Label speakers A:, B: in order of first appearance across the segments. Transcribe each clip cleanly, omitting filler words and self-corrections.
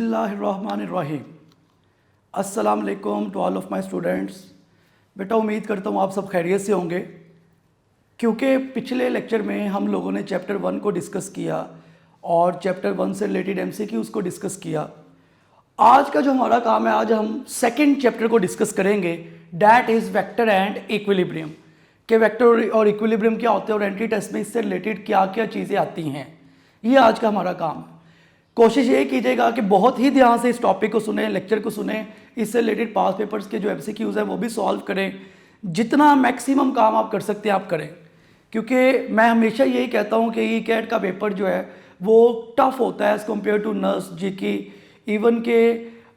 A: बिस्मिल्लाहिर्रहमानिर्रहीम। अस्सलाम वालेकुम to all of my students. बेटा उम्मीद करता हूँ आप सब खैरियत से होंगे, क्योंकि पिछले लेक्चर में हम लोगों ने चैप्टर 1 को डिस्कस किया और चैप्टर 1 से रिलेटेड एमसीक्यूज़ को डिस्कस किया। आज का जो हमारा काम है, आज हम सेकंड चैप्टर को डिस्कस करेंगे, that is vector and equilibrium. कि वेक्टर और इक्विलिब्रियम क्या होते हैं और एंट्री टेस्ट में इससे रिलेटेड क्या क्या चीज़ें आती हैं, ये आज का हमारा काम है। कोशिश ये कीजिएगा कि बहुत ही ध्यान से इस टॉपिक को सुने, लेक्चर को सुने, इससे रिलेटेड पास पेपर्स के जो एमसीक्यूज़ हैं वो भी सॉल्व करें। जितना मैक्सिमम काम आप कर सकते हैं आप करें, क्योंकि मैं हमेशा यही कहता हूँ कि ई कैट का पेपर जो है वो टफ़ होता है एज़ कम्पेयर टू नर्स जी की। इवन के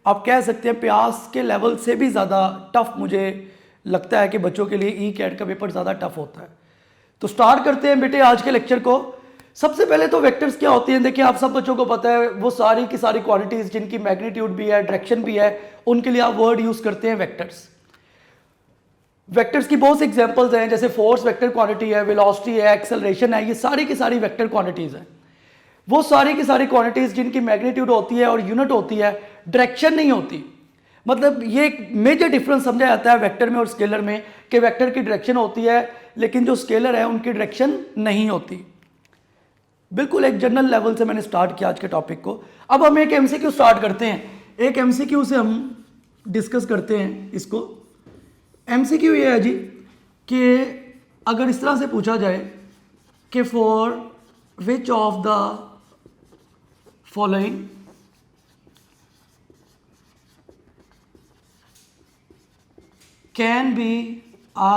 A: आप कह सकते हैं प्यास के लेवल से भी ज़्यादा टफ़ मुझे लगता है कि बच्चों के लिए ई कैट का पेपर ज़्यादा टफ़ होता है। तो स्टार्ट करते हैं बेटे आज के लेक्चर को। सबसे पहले तो वेक्टर्स क्या होती हैं, देखिए आप सब बच्चों को पता है, वो सारी की सारी क्वांटिटीज़ जिनकी मैग्नीट्यूड भी है, डायरेक्शन भी है, उनके लिए आप वर्ड यूज़ करते हैं वेक्टर्स। वेक्टर्स की बहुत सी एग्जांपल्स हैं, जैसे फोर्स वेक्टर क्वांटिटी है, वेलोसिटी है, एक्सेलरेशन है, ये सारी की सारी वेक्टर क्वांटिटीज़ हैं। वो सारी की सारी क्वांटिटीज़ जिनकी मैग्नीट्यूड होती है और यूनिट होती है, डायरेक्शन नहीं होती। मतलब ये एक मेजर डिफरेंस समझा जाता है वेक्टर में और स्केलर में, कि वेक्टर की डायरेक्शन होती है लेकिन जो स्केलर है उनकी डायरेक्शन नहीं होती। बिल्कुल एक जनरल लेवल से मैंने स्टार्ट किया आज के टॉपिक को। अब हम एक एमसीक्यू स्टार्ट करते हैं। एक एमसीक्यू से हम डिस्कस करते हैं इसको। एमसीक्यू ये है जी कि अगर इस तरह से पूछा जाए कि for which of the following can be a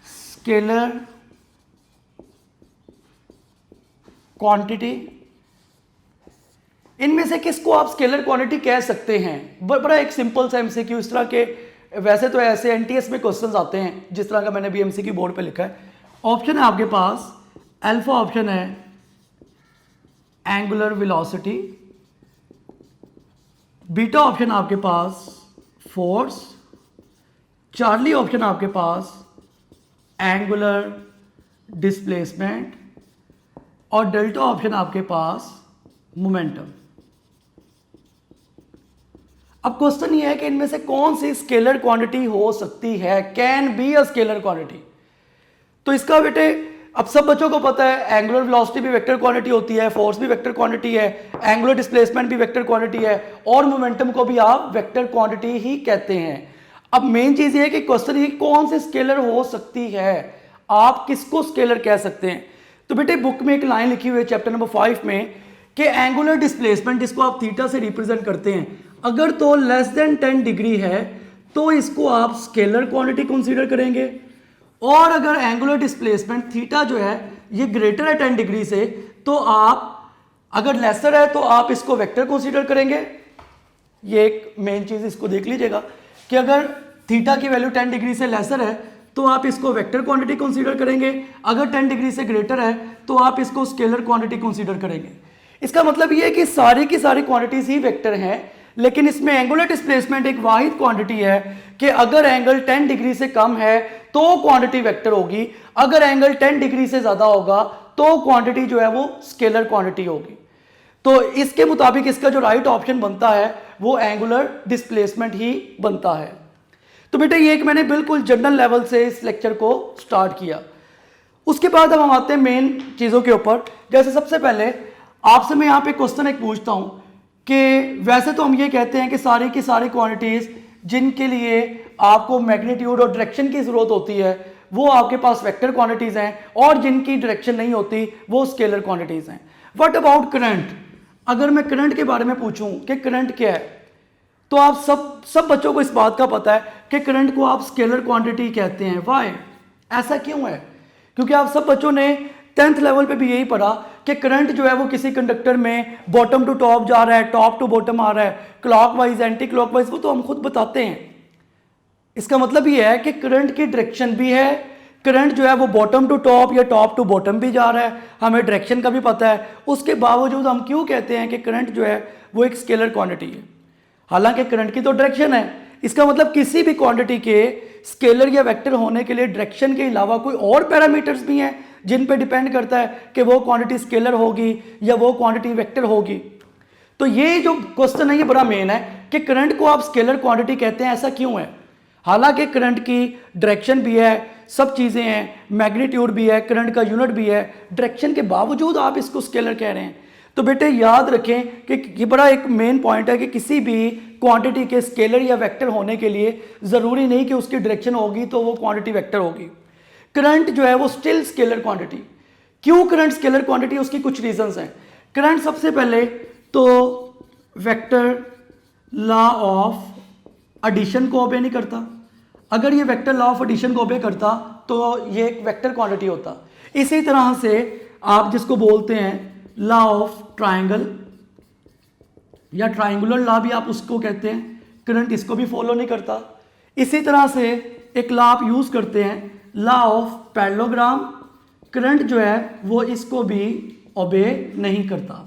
A: scalar quantity, इनमें से किसको आप स्केलर क्वांटिटी कह सकते हैं। बड़ा एक सिंपल सा एमसीक्यू, इस तरह के वैसे तो ऐसे एनटीएस में क्वेश्चंस आते हैं जिस तरह का मैंने भी एमसीक्यू बोर्ड पे लिखा है। ऑप्शन है आपके पास, अल्फा ऑप्शन है एंगुलर वेलोसिटी, बीटा ऑप्शन आपके पास फोर्स, चार्ली ऑप्शन आपके पास एंगुलर डिस्प्लेसमेंट और डेल्टा ऑप्शन आपके पास मोमेंटम। अब क्वेश्चन ये है कि इनमें से कौन सी स्केलर क्वांटिटी हो सकती है, can be a scalar quantity. तो इसका बेटे अब सब बच्चों को पता है, एंगुलर वेलोसिटी भी वेक्टर क्वांटिटी होती है, फोर्स भी वेक्टर क्वांटिटी है, एंगुलर डिस्प्लेसमेंट भी वेक्टर क्वांटिटी है और मोमेंटम को भी आप वेक्टर क्वांटिटी ही कहते हैं। अब मेन चीज ये है कि क्वेश्चन ये कौन सी स्केलर हो सकती है, आप किसको स्केलर कह सकते हैं। तो बेटे बुक में एक लाइन लिखी हुई है चैप्टर नंबर 5 में कि एंगुलर डिस्प्लेसमेंट जिसको आप थीटा से रिप्रेजेंट करते हैं, अगर तो लेस देन 10 डिग्री है तो इसको आप स्केलर क्वांटिटी कंसीडर करेंगे, और अगर एंगुलर डिस्प्लेसमेंट थीटा जो है ये ग्रेटर है 10 डिग्री से, तो आप अगर लेसर है तो आप इसको वेक्टर कंसीडर करेंगे। ये एक मेन चीज इसको देख लीजिएगा कि अगर थीटा की वैल्यू 10 डिग्री से लेसर है तो आप इसको वेक्टर क्वांटिटी कंसीडर करेंगे, अगर 10 डिग्री से ग्रेटर है तो आप इसको स्केलर क्वांटिटी कंसीडर करेंगे। इसका मतलब ये है कि सारी की सारी क्वांटिटीज ही वेक्टर हैं, लेकिन इसमें एंगुलर डिस्प्लेसमेंट एक वाहिद क्वांटिटी है कि अगर एंगल 10 डिग्री से कम है तो क्वांटिटी वेक्टर होगी, अगर एंगल 10 डिग्री से ज्यादा होगा तो क्वांटिटी जो है वो स्केलर क्वांटिटी होगी। तो इसके मुताबिक इसका जो राइट ऑप्शन बनता है वो एंगुलर डिस्प्लेसमेंट ही बनता है। तो बेटा ये एक मैंने बिल्कुल जनरल लेवल से इस लेक्चर को स्टार्ट किया। उसके बाद अब हम आते हैं मेन चीजों के ऊपर। जैसे सबसे पहले आपसे मैं यहाँ पे क्वेश्चन एक पूछता हूं कि वैसे तो हम ये कहते हैं कि सारी की सारी क्वांटिटीज जिनके लिए आपको मैग्नीट्यूड और डायरेक्शन की जरूरत होती है वो आपके पास वेक्टर क्वांटिटीज हैं, और जिनकी डायरेक्शन नहीं होती वो स्केलर क्वांटिटीज हैं। What about current. अगर मैं करंट के बारे में पूछूं कि करंट क्या है, तो आप सब बच्चों को इस बात का पता है कि करंट को आप स्केलर क्वांटिटी कहते हैं। व्हाई, ऐसा क्यों है? क्योंकि आप सब बच्चों ने 10th लेवल पे भी यही पढ़ा कि करंट जो है वो किसी कंडक्टर में बॉटम टू टॉप जा रहा है, टॉप टू बॉटम आ रहा है, क्लॉकवाइज एंटी क्लॉकवाइज, वो तो हम खुद बताते हैं। इसका मतलब ये है कि करंट की डायरेक्शन भी है, करंट जो है वो बॉटम टू टॉप या टॉप टू बॉटम भी जा रहा है, हमें डायरेक्शन का भी पता है। उसके बावजूद हम क्यों कहते हैं कि करंट जो है वो एक स्केलर क्वांटिटी है, हालांकि करंट की तो डायरेक्शन है। इसका मतलब किसी भी क्वांटिटी के स्केलर या वेक्टर होने के लिए डायरेक्शन के अलावा कोई और पैरामीटर्स भी हैं जिन पे डिपेंड करता है कि वो क्वांटिटी स्केलर होगी या वो क्वांटिटी वेक्टर होगी? तो ये जो क्वेश्चन है ये बड़ा मेन है कि करंट को आप स्केलर क्वांटिटी कहते हैं, ऐसा क्यों है? हालांकि करंट की डायरेक्शन भी है, सब चीज़ें हैं, मैग्नीट्यूड भी है, करंट का यूनिट भी है, डायरेक्शन के बावजूद आप इसको स्केलर कह रहे हैं। तो बेटे याद रखें कि ये बड़ा एक मेन पॉइंट है कि किसी भी क्वांटिटी के स्केलर या वेक्टर होने के लिए ज़रूरी नहीं कि उसकी डायरेक्शन होगी तो वो क्वांटिटी वेक्टर होगी। करंट जो है वो स्टिल स्केलर क्वांटिटी। क्यों करंट स्केलर क्वांटिटी? उसकी कुछ रीजंस हैं। करंट सबसे पहले तो वेक्टर लॉ ऑफ एडिशन को ओबे नहीं करता। अगर ये वेक्टर लॉ ऑफ एडिशन को ओबे करता तो ये एक वेक्टर क्वांटिटी होता। इसी तरह से आप जिसको बोलते हैं लॉ ऑफ ट्राइंगल या ट्राइंगुलर लॉ भी आप उसको कहते हैं, करंट इसको भी फॉलो नहीं करता। इसी तरह से एक लॉ आप यूज करते हैं लॉ ऑफ पैरेललोग्राम, करंट जो है वो इसको भी ओबे नहीं करता।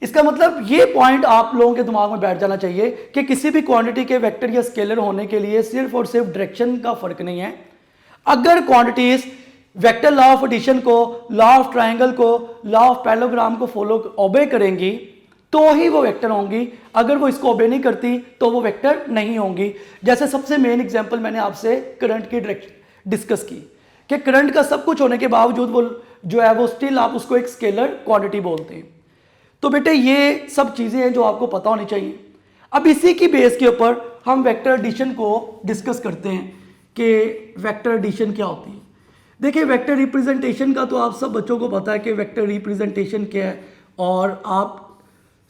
A: इसका मतलब ये पॉइंट आप लोगों के दिमाग में बैठ जाना चाहिए कि किसी भी क्वांटिटी के वेक्टर या स्केलर होने के लिए सिर्फ और सिर्फ डायरेक्शन का फर्क नहीं है। अगर quantities vector law of addition को, लॉ ऑफ ट्राइंगल को, लॉ ऑफ पैरेललोग्राम को फॉलो ओबे करेंगी तो ही वो वेक्टर होंगी। अगर वो इसको ओबे नहीं करती तो वो वेक्टर नहीं होंगी। जैसे सबसे मेन एग्जांपल मैंने आपसे करंट की डायरेक्शन डिस्कस की कि करंट का सब कुछ होने के बावजूद वो जो है वो स्टिल आप उसको एक स्केलर क्वांटिटी बोलते हैं। तो बेटे ये सब चीज़ें हैं जो आपको पता होनी चाहिए। अब इसी की बेस के ऊपर हम वेक्टर एडिशन को डिस्कस करते हैं कि वेक्टर एडिशन क्या होती है। देखिए वेक्टर रिप्रेजेंटेशन का तो आप सब बच्चों को पता है कि वेक्टर रिप्रेजेंटेशन क्या है, और आप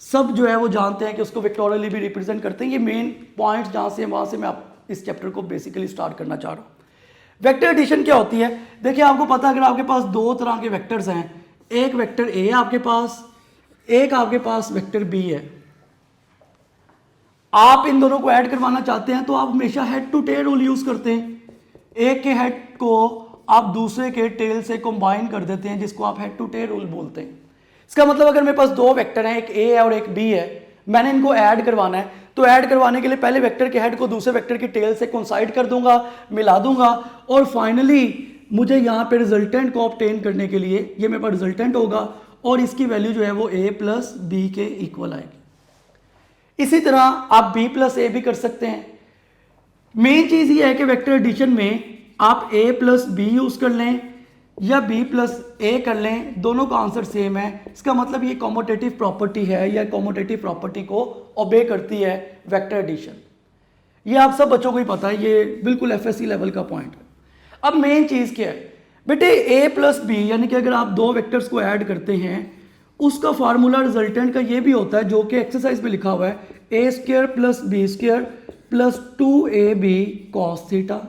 A: सब जो है वो जानते हैं कि उसको वेक्टोरियली भी रिप्रेजेंट करते हैं। ये मेन पॉइंट्स जहाँ से वहाँ से मैं आप इस चैप्टर को बेसिकली स्टार्ट करना चाह रहा हूँ। वेक्टर एडिशन क्या होती है? देखिए आपको पता है अगर आपके पास दो तरह के वेक्टर्स हैं, एक वेक्टर ए है आपके पास, एक आपके पास वेक्टर बी है। आप इन दोनों को ऐड करवाना चाहते हैं तो आप हमेशा head to tail rule use करते हैं। एक के हेड को आप दूसरे के टेल से कंबाइन कर देते हैं, जिसको आप हेड टू टेल रूल बोलते हैं। इसका मतलब अगर मेरे पास दो वेक्टर हैं, एक ए है और एक बी है, मैंने इनको ऐड करवाना है तो ऐड करवाने के लिए पहले वेक्टर के हेड को दूसरे वेक्टर की टेल से कोइंसाइड कर दूंगा, मिला दूंगा, और फाइनली मुझे यहाँ पे रिजल्टेंट को ऑब्टेन करने के लिए ये मेरे पास रिजल्टेंट होगा और इसकी वैल्यू जो है वो a प्लस बी के इक्वल आएगी। इसी तरह आप b प्लस ए भी कर सकते हैं। मेन चीज ये है कि वेक्टर एडिशन में आप a प्लस बी यूज कर लें या b प्लस ए कर लें, दोनों का आंसर सेम है। इसका मतलब ये कॉम्यूटेटिव प्रॉपर्टी है या कॉम्यूटेटिव प्रॉपर्टी को ओबे करती है वेक्टर एडिशन। ये आप सब बच्चों को ही पता है, ये बिल्कुल एफएससी लेवल का पॉइंट है। अब मेन चीज क्या है बेटे, a प्लस बी यानी कि अगर आप दो वेक्टर्स को ऐड करते हैं उसका फार्मूला रिजल्टेंट का ये भी होता है जो कि एक्सरसाइज में लिखा हुआ है, A square plus B square plus 2ab cos theta.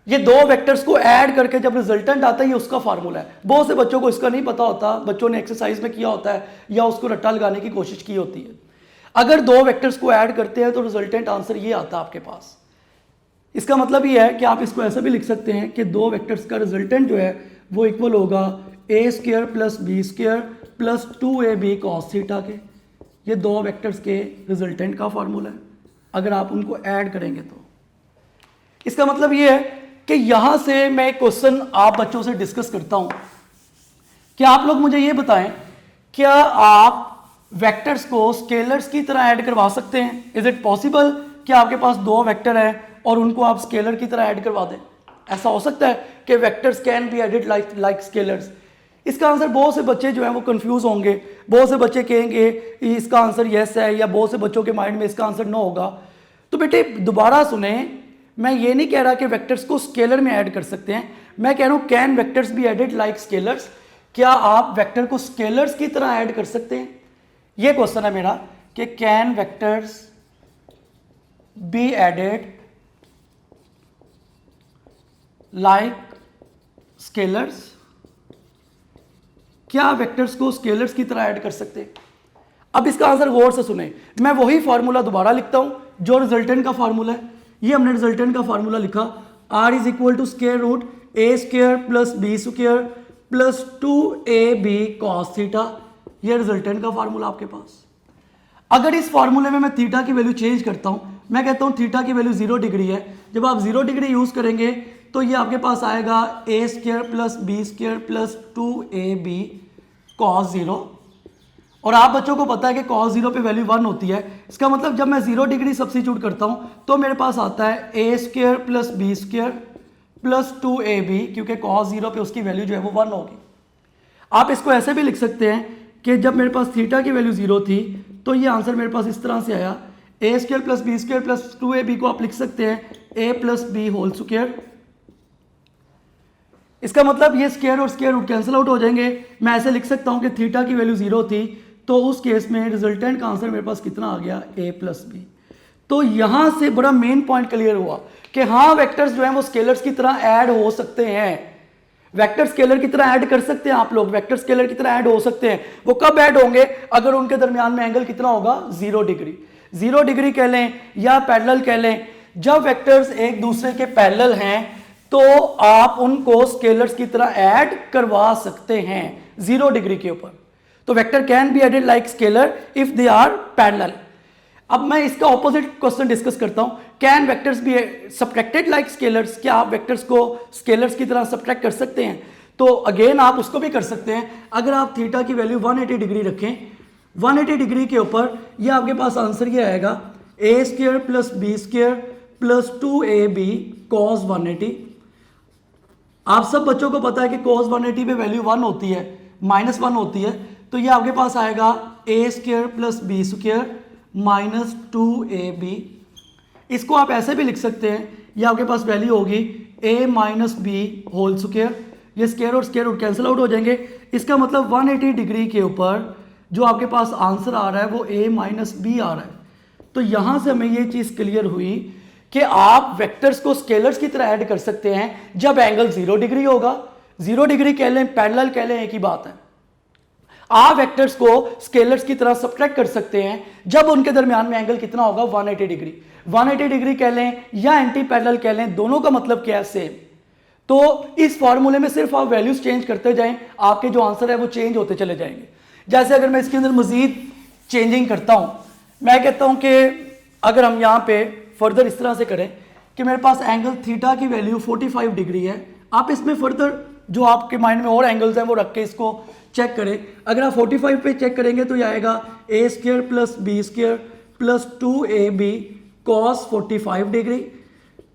A: ये दो वेक्टर्स को ऐड करके जब रिजल्टेंट आता है ये उसका फार्मूला है। बहुत से बच्चों को इसका नहीं पता होता, बच्चों ने एक्सरसाइज में किया होता है या उसको रट्टा लगाने की कोशिश की होती है। अगर दो वेक्टर्स को ऐड करते हैं तो रिजल्टेंट आंसर ये आता है आपके पास। इसका मतलब ये है कि आप इसको ऐसा भी लिख सकते हैं कि दो वेक्टर्स का रिजल्टेंट जो है वो इक्वल होगा A square plus B square plus 2ab cos theta के। ये दो वेक्टर्स के रिजल्टेंट का फार्मूला है अगर आप उनको ऐड करेंगे तो। इसका मतलब ये है कि यहां से मैं एक क्वेश्चन आप बच्चों से डिस्कस करता हूं कि आप लोग मुझे ये बताएं, क्या आप वेक्टर्स को स्केलर्स की तरह ऐड करवा सकते हैं? इज इट पॉसिबल कि आपके पास दो वेक्टर है और उनको आप स्केलर की तरह ऐड करवा दें? ऐसा हो सकता है कि vectors can be added like scalars? इसका आंसर बहुत से बच्चे जो हैं वो कंफ्यूज होंगे, बहुत से बच्चे कहेंगे इसका आंसर यस है, या बहुत से बच्चों के माइंड में इसका आंसर नो होगा। तो बेटे दोबारा सुने, मैं ये नहीं कह रहा कि वेक्टर्स को स्केलर में ऐड कर सकते हैं, मैं कह रहा हूँ can vectors be added like scalars? क्या आप वेक्टर को स्केलर्स की तरह ऐड कर सकते हैं? ये क्वेश्चन है मेरा कि can vectors be added like scalars? क्या वेक्टर्स को स्केलर्स की तरह ऐड कर सकते हैं? अब इसका आंसर गौर से सुने, मैं वही फार्मूला दोबारा लिखता हूं जो रिजल्टेंट का फार्मूला है। ये हमने रिजल्टेंट का फार्मूला लिखा, r is equal to square root A square plus B square plus 2ab cos theta. ये रिजल्टेंट का फार्मूला आपके पास। अगर इस फार्मूले में मैं थीटा की वैल्यू चेंज करता हूं, मैं कहता हूँ थीटा की वैल्यू 0 डिग्री है। जब आप 0 डिग्री यूज करेंगे तो ये आपके पास आएगा A square plus B square plus 2ab cos 0। और आप बच्चों को पता है कि cos 0 पे वैल्यू 1 होती है। इसका मतलब जब मैं 0 डिग्री सब्स्टिट्यूट करता हूं तो मेरे पास आता है A square plus B square plus 2ab, क्योंकि cos 0 पे उसकी वैल्यू जो है वो 1 होगी। आप इसको ऐसे भी लिख सकते हैं कि जब मेरे पास थीटा की वैल्यू 0 थी तो ये आंसर मेरे पास इस तरह से आया, A square plus B square plus 2ab को आप लिख सकते हैं A plus B whole square. इसका मतलब ये स्क्वायर और स्क्वायर रूट कैंसिल आउट हो जाएंगे। मैं ऐसे लिख सकता हूं कि थीटा की वैल्यू 0 थी तो उस केस में रिजल्टेंट का आंसर मेरे पास कितना आ गया, a प्लस बी। तो यहां से बड़ा मेन पॉइंट क्लियर हुआ कि हाँ वेक्टर्स जो हैं वो स्केलर्स की तरह ऐड हो सकते हैं। वेक्टर स्केलर की तरह ऐड कर सकते हैं आप लोग, वेक्टर स्केलर की तरह ऐड हो सकते हैं। वो कब ऐड होंगे, अगर उनके दरमियान में एंगल कितना होगा, 0 डिग्री। 0 डिग्री कह लें या पैरेलल कह लें। जब वेक्टर्स एक दूसरे के पैरेलल हैं तो आप उनको स्केलर्स की तरह ऐड करवा सकते हैं 0 डिग्री के ऊपर। तो vector can be added like scalar if they are parallel. अब मैं इसका ऑपोजिट क्वेश्चन डिस्कस करता हूं, can vectors be subtracted like scalars. क्या आप वेक्टर्स को स्केलर्स की तरह सब्ट्रैक्ट कर सकते हैं? तो अगेन आप उसको भी कर सकते हैं। अगर आप थीटा की वैल्यू 180 डिग्री रखें, 180 डिग्री के ऊपर ये आपके पास आंसर ये आएगा A square plus B square plus 2ab cos 180। आप सब बच्चों को पता है कि cos 180 पे वैल्यू 1 होती है, -1 होती है। तो ये आपके पास आएगा A square plus B square minus 2ab। इसको आप ऐसे भी लिख सकते हैं, ये आपके पास वैल्यू होगी a minus B whole square. ये स्क्वायर और स्क्वायर रूट कैंसिल आउट हो जाएंगे। इसका मतलब 180 डिग्री के ऊपर जो आपके पास आंसर आ रहा है वो a माइनस बी आ रहा है। तो यहां से हमें ये चीज क्लियर हुई कि आप वेक्टर्स को स्केलर्स की तरह ऐड कर सकते हैं जब एंगल 0 डिग्री होगा। 0 डिग्री कह लें, पैरेलल कह लें, एक ही बात है। आप वेक्टर्स को स्केलर्स की तरह सब्ट्रैक्ट कर सकते हैं जब उनके दरमियान में एंगल कितना होगा, 180 डिग्री। 180 डिग्री कह लें या एंटी पैरेलल कह लें, दोनों का मतलब क्या है, सेम। तो इस फॉर्मूले में सिर्फ आप वैल्यूज चेंज करते जाएं, आपके जो आंसर है वो चेंज होते चले जाएंगे। जैसे अगर मैं इसके अंदर मजीद चेंजिंग करता हूं, मैं कहता हूं कि अगर हम यहां पे फर्दर इस तरह से करें कि मेरे पास एंगल थीटा की वैल्यू 45 डिग्री है। आप इसमें फर्दर जो आपके माइंड में और एंगल्स हैं वो रख के इसको चेक करें। अगर आप 45 पे चेक करेंगे तो ये आएगा A square plus B square plus 2ab cos 45 degree.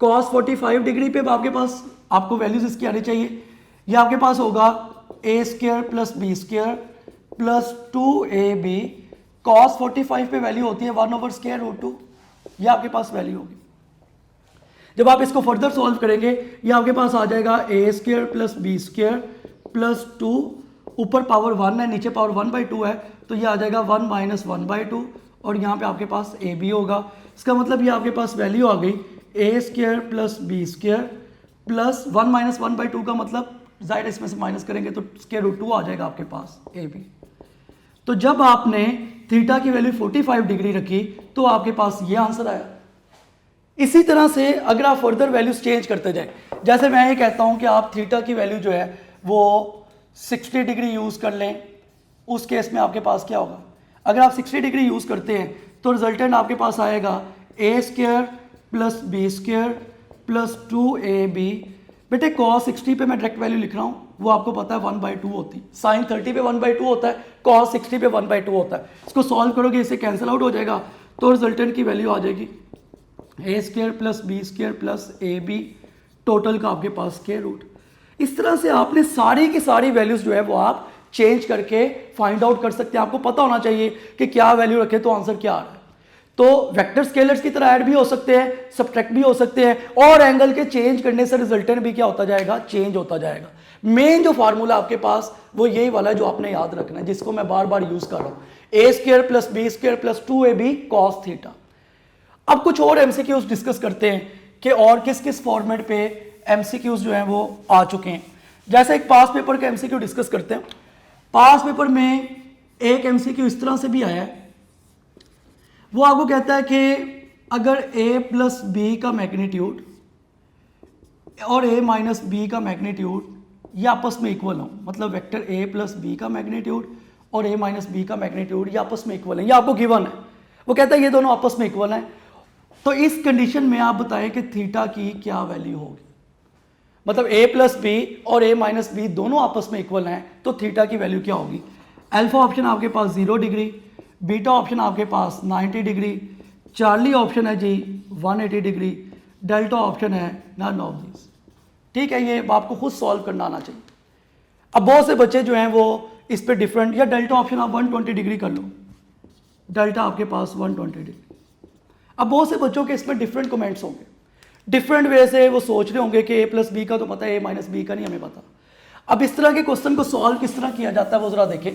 A: cos 45 degree पे आपके पास आपको वैल्यूज इसकी आनी चाहिए। ये आपके पास होगा A square plus B square plus 2ab cos 45 पे वैल्यू होती है 1/√2। ये आपके पास वैल्यू होगी। जब आप इसको फर्दर सॉल्व करेंगे ये आपके पास आ जाएगा A square plus B square plus 2, ऊपर पावर 1 है, नीचे पावर 1/2 है, तो ये आ जाएगा 1 माइनस 1/2 और यहाँ पे आपके पास ए बी होगा। इसका मतलब ये आपके पास वैल्यू आ गई A square plus B square plus 1 minus 1/2 का मतलब जाहिर इसमें से माइनस करेंगे तो √2 आ जाएगा आपके पास ए बी। तो जब आपने थीटा की वैल्यू 45 डिग्री रखी तो आपके पास ये आंसर आया। इसी तरह से अगर आप फर्दर वैल्यूज चेंज करते जाएं, जैसे मैं ये कहता हूं कि आप थीटा की वैल्यू जो है वो 60 डिग्री यूज कर लें, उस केस में आपके पास क्या होगा, अगर आप 60 डिग्री यूज करते हैं तो रिजल्टेंट आपके पास आएगा A square plus B square plus 2ab। बेटे cos 60 पे मैं डायरेक्ट वैल्यू लिख रहा हूं, वो आपको पता है 1/2 होती है। sin 30 पे 1/2 होता है, cos 60 पे 1/2 होता है। इसको सॉल्व करोगे इससे कैंसिल आउट हो जाएगा, तो रिजल्टेंट की वैल्यू आ जाएगी A square plus B square plus ab, total का आपके पास स्क्वायर रूट। इस तरह से आपने सारी की सारी वैल्यूज जो है वो आप चेंज करके फाइंड आउट कर सकते हैं। आपको पता होना चाहिए कि क्या वैल्यू रखे तो आंसर क्या आ रहा है। तो वेक्टर स्केलर्स की तरह ऐड भी हो सकते हैं, सब्ट्रैक्ट भी हो सकते हैं, और एंगल के चेंज करने से रिजल्टेंट भी क्या होता जाएगा, चेंज होता जाएगा। मेन जो फार्मूला आपके पास वो यही वाला है जो आपने याद रखना है, जिसको मैं बार बार यूज कर रहा हूं, A square plus B square plus 2ab cos theta. अब कुछ और एमसीक्यूज डिस्कस करते हैं कि और किस किस फॉर्मेट पे एमसीक्यूज जो हैं वो आ चुके हैं। जैसे एक पास पेपर का एमसीक्यू डिस्कस करते हैं। पास पेपर में एक एमसीक्यू इस तरह से भी आया है, वो आपको कहता है कि अगर a प्लस बी का मैग्नीट्यूड और a माइनस बी का मैग्नीट्यूड ये आपस में इक्वल हो, मतलब वेक्टर a प्लस बी का मैग्नीट्यूड और a माइनस बी का मैग्नीट्यूड ये आपस में इक्वल है, ये आपको गिवन है। वो कहता है ये दोनों आपस में इक्वल हैं तो इस कंडीशन में आप बताएं कि थीटा की क्या वैल्यू होगी, मतलब a प्लस बी और a माइनस बी दोनों आपस में इक्वल हैं, तो थीटा की वैल्यू क्या होगी। अल्फा ऑप्शन आपके पास 0 डिग्री, बीटा ऑप्शन आपके पास 90 डिग्री, चार्ली ऑप्शन है जी 180 डिग्री, डेल्टा ऑप्शन है नन ऑफ दिस। ठीक है, ये आपको खुद सॉल्व करना आना चाहिए। अब बहुत से बच्चे जो हैं वो इस पे डिफरेंट, या डेल्टा ऑप्शन आप 120 डिग्री कर लो, डेल्टा आपके पास 120 डिग्री। अब बहुत से बच्चों के इसमें डिफरेंट कमेंट्स होंगे, डिफरेंट वे से वो सोच रहे होंगे कि a प्लस बी का तो पता है, a माइनस बी का नहीं हमें पता। अब इस तरह के क्वेश्चन को सॉल्व किस तरह किया जाता है वो जरा देखें।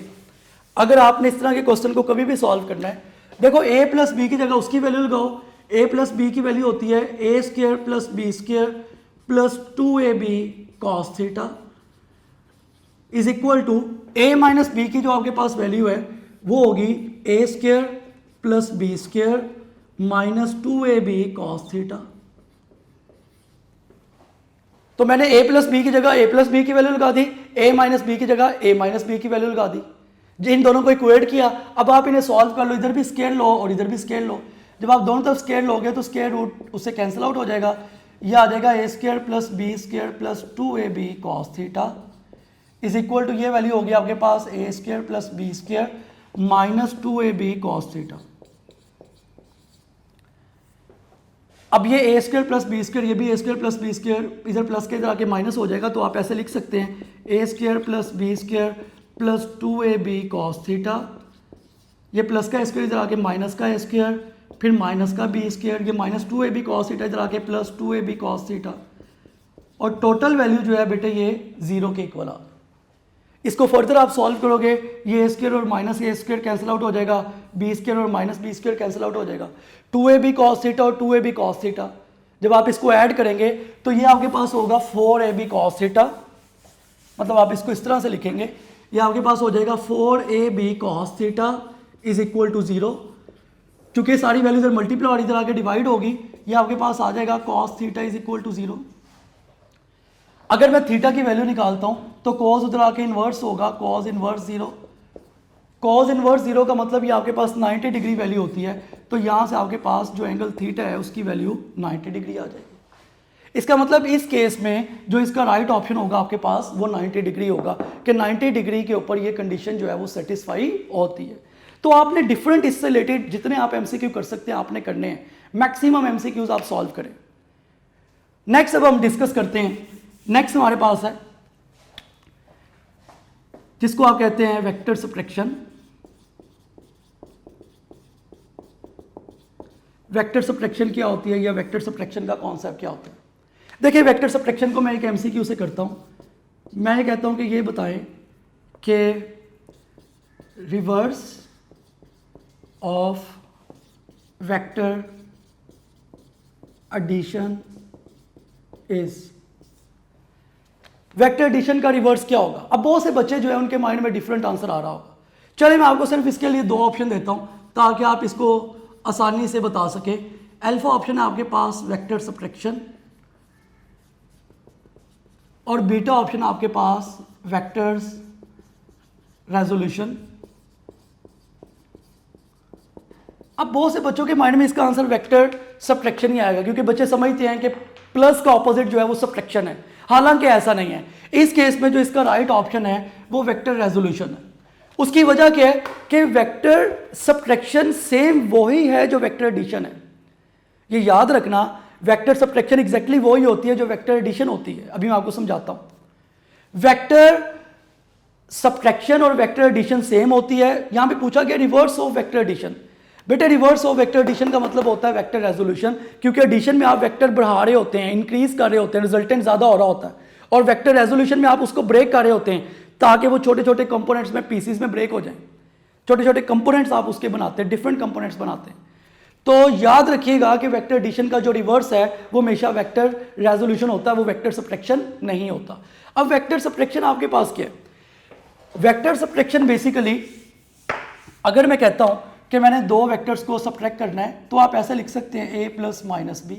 A: अगर आपने इस तरह के क्वेश्चन को कभी भी सॉल्व करना है, देखो a प्लस बी की जगह उसकी वैल्यू लगाओ। a प्लस बी की वैल्यू होती है a square plus B square plus 2ab cos theta is equal to a minus B की जो आपके पास वैल्यू है वो होगी a square plus B square minus 2ab cos theta. तो मैंने a प्लस बी की जगह a प्लस बी की वैल्यू लगा दी, a माइनस बी की जगह a माइनस बी की वैल्यू लगा दी, इन दोनों को इक्वेट किया। अब आप इन्हें सॉल्व कर लो, इधर भी स्क्वायर लो और इधर भी स्क्वायर लो। जब आप दोनों तरफ स्क्वायर लोगे तो स्क्वायर रूट उससे कैंसिल आउट हो जाएगा, यह आ जाएगा a square plus B square plus 2ab cos theta is equal to ये वैल्यू होगी आपके पास a square plus B square minus 2ab cos theta. अब ये a square plus B square, ये भी a square plus B square, इधर plus के इधर आके माइनस हो जाएगा, तो आप ऐसे लिख सकते हैं a square plus B square plus 2ab cos theta, ये प्लस का स्क्वायर इधर आके माइनस का स्क्वायर, फिर माइनस का बी स्क्वायर, ये माइनस 2ab कॉस थीटा इधर आके प्लस 2ab कॉस थीटा, और टोटल वैल्यू जो है बेटे ये 0 के इक्वल आ। इसको फर्दर आप सॉल्व करोगे, ये a स्क्वायर और minus a square cancel out हो जाएगा, बी स्क्वायर और minus B square cancel out हो जाएगा, 2ab कॉस थीटा और 2ab कॉस थीटा जब आप इसको ऐड करेंगे तो ये आपके पास होगा 4ab कॉस थीटा, मतलब आप इसको इस तरह से लिखेंगे, ये आपके पास हो जाएगा 4ab cos theta is equal to 0। क्योंकि सारी वैल्यू इधर मल्टीप्लाई और इधर आके डिवाइड होगी, ये आपके पास आ जाएगा cos theta is equal to 0। अगर मैं थीटा की वैल्यू निकालता हूं तो कॉस उधर आके इन्वर्स होगा, कॉस इन्वर्स 0। कॉस इन्वर्स 0 का मतलब ये आपके पास 90 डिग्री वैल्यू होती है, तो यहां से आपके पास जो एंगल थीटा है उसकी वैल्यू 90 डिग्री आ जाएगी। इसका मतलब इस केस में जो इसका राइट ऑप्शन होगा आपके पास वो 90 डिग्री होगा, कि 90 डिग्री के ऊपर ये कंडीशन जो है वो सेटिस्फाई होती है। तो आपने डिफरेंट इससे रिलेटेड जितने आप एमसीक्यू कर सकते हैं आपने करने हैं, मैक्सिमम एमसीक्यूज आप सॉल्व करें। नेक्स्ट अब हम डिस्कस करते हैं, नेक्स्ट हमारे पास है जिसको आप कहते हैं वेक्टर सब्ट्रैक्शन। वेक्टर सब्ट्रैक्शन क्या होती है या वेक्टर सब्ट्रैक्शन का कॉन्सेप्ट क्या होता है। देखिए, वेक्टर सब्ट्रैक्शन को मैं एक एमसीक्यू से करता हूं। मैं ये कहता हूं कि ये बताएं कि reverse of vector addition is, vector addition का रिवर्स क्या होगा। अब बहुत से बच्चे जो है उनके माइंड में डिफरेंट आंसर आ रहा होगा। चलिए मैं आपको सिर्फ इसके लिए 2 ऑप्शन देता हूं ताकि आप इसको आसानी से बता सके। अल्फा ऑप्शन है आपके पास वेक्टर सब्ट्रैक्शन और बीटा ऑप्शन आपके पास वेक्टर्स रेजोल्यूशन। अब बहुत से बच्चों के माइंड में इसका आंसर वेक्टर सब्ट्रैक्शन ही आएगा, क्योंकि बच्चे समझते हैं कि प्लस का ऑपोजिट जो है वो सब्ट्रैक्शन है, हालांकि ऐसा नहीं है। इस केस में जो इसका राइट ऑप्शन है वो वेक्टर रेजोल्यूशन है। उसकी वजह क्या है कि वेक्टर सब्ट्रैक्शन सेम वही है जो वेक्टर एडिशन है। ये याद रखना, वेक्टर सब्ट्रैक्शन एग्जैक्टली वही होती है जो वेक्टर एडिशन होती है। अभी मैं आपको समझाता हूं। वेक्टर सब्ट्रैक्शन और वेक्टर एडिशन सेम होती है। यहां पे पूछा गया रिवर्स ऑफ वेक्टर एडिशन। बेटे, रिवर्स ऑफ वेक्टर एडिशन का मतलब होता है वेक्टर रेजोल्यूशन, क्योंकि एडिशन में आप वेक्टर बढ़ा रहे होते हैं, इंक्रीज कर रहे होते हैं, रिजल्टेंट ज्यादा हो रहा होता है, और वेक्टर रेजोल्यूशन में आप उसको ब्रेक कर रहे होते हैं ताकि वो छोटे छोटे कंपोनेंट्स में, पीसीज में ब्रेक हो जाएं। छोटे छोटे कंपोनेंट्स आप उसके बनाते हैं, डिफरेंट कंपोनेंट्स बनाते हैं। तो याद रखिएगा कि वेक्टर एडिशन का जो रिवर्स है वो हमेशा वेक्टर रेजोल्यूशन होता है, वो वेक्टर सब्ट्रैक्शन नहीं होता। अब वेक्टर सब्ट्रैक्शन आपके पास क्या है? वेक्टर सब्ट्रैक्शन बेसिकली, अगर मैं कहता हूं कि मैंने 2 वेक्टर्स को सब्ट्रैक्ट करना है तो आप ऐसे लिख सकते हैं a प्लस माइनस बी।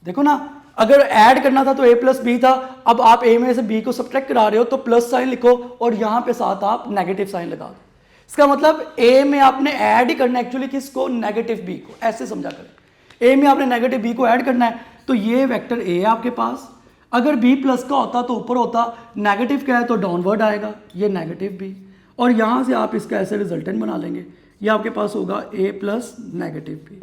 A: देखो ना, अगर ऐड करना था तो a प्लस बी था, अब आप a में से b को सब्ट्रैक्ट करा रहे हो तो प्लस साइन लिखो और यहां पे साथ आप नेगेटिव साइन लगा दो। इसका मतलब a में आपने ऐड ही करना एक्चुअली किसको, नेगेटिव b को। ऐसे समझा करें, ए में आपने नेगेटिव बी को ऐड करना है, तो ये वेक्टर ए है आपके पास। अगर बी प्लस का होता तो ऊपर होता, नेगेटिव का है तो डाउनवर्ड आएगा, ये नेगेटिव बी, और यहाँ से आप इसका ऐसे रिजल्टेंट बना लेंगे, ये आपके पास होगा ए प्लस नेगेटिव बी।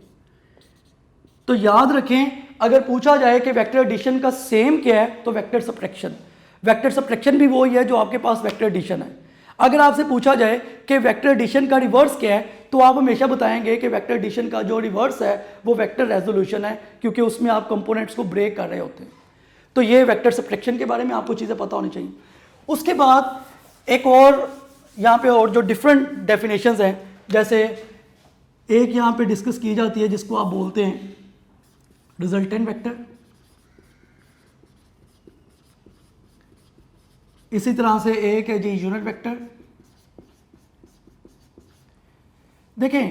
A: तो याद रखें, अगर पूछा जाए कि वेक्टर एडिशन का सेम क्या है तो वेक्टर सब्ट्रैक्शन, वेक्टर सब्ट्रैक्शन भी वही है जो आपके पास वेक्टर एडिशन है। अगर आपसे पूछा जाए कि वेक्टर एडिशन का रिवर्स क्या है तो आप हमेशा बताएंगे कि वेक्टर एडिशन का जो रिवर्स है वो वेक्टर रेजोल्यूशन है, क्योंकि उसमें आप कंपोनेंट्स को ब्रेक कर रहे होते हैं। तो ये वेक्टर सब्ट्रैक्शन के बारे में आपको चीज़ें पता होनी चाहिए। उसके बाद एक और यहाँ पे और जो डिफरेंट डेफिनेशंस हैं, जैसे एक यहाँ पे डिस्कस की जाती है जिसको आप बोलते हैं रिजल्टेंट वेक्टर, इसी तरह से एक है जी यूनिट वेक्टर। देखें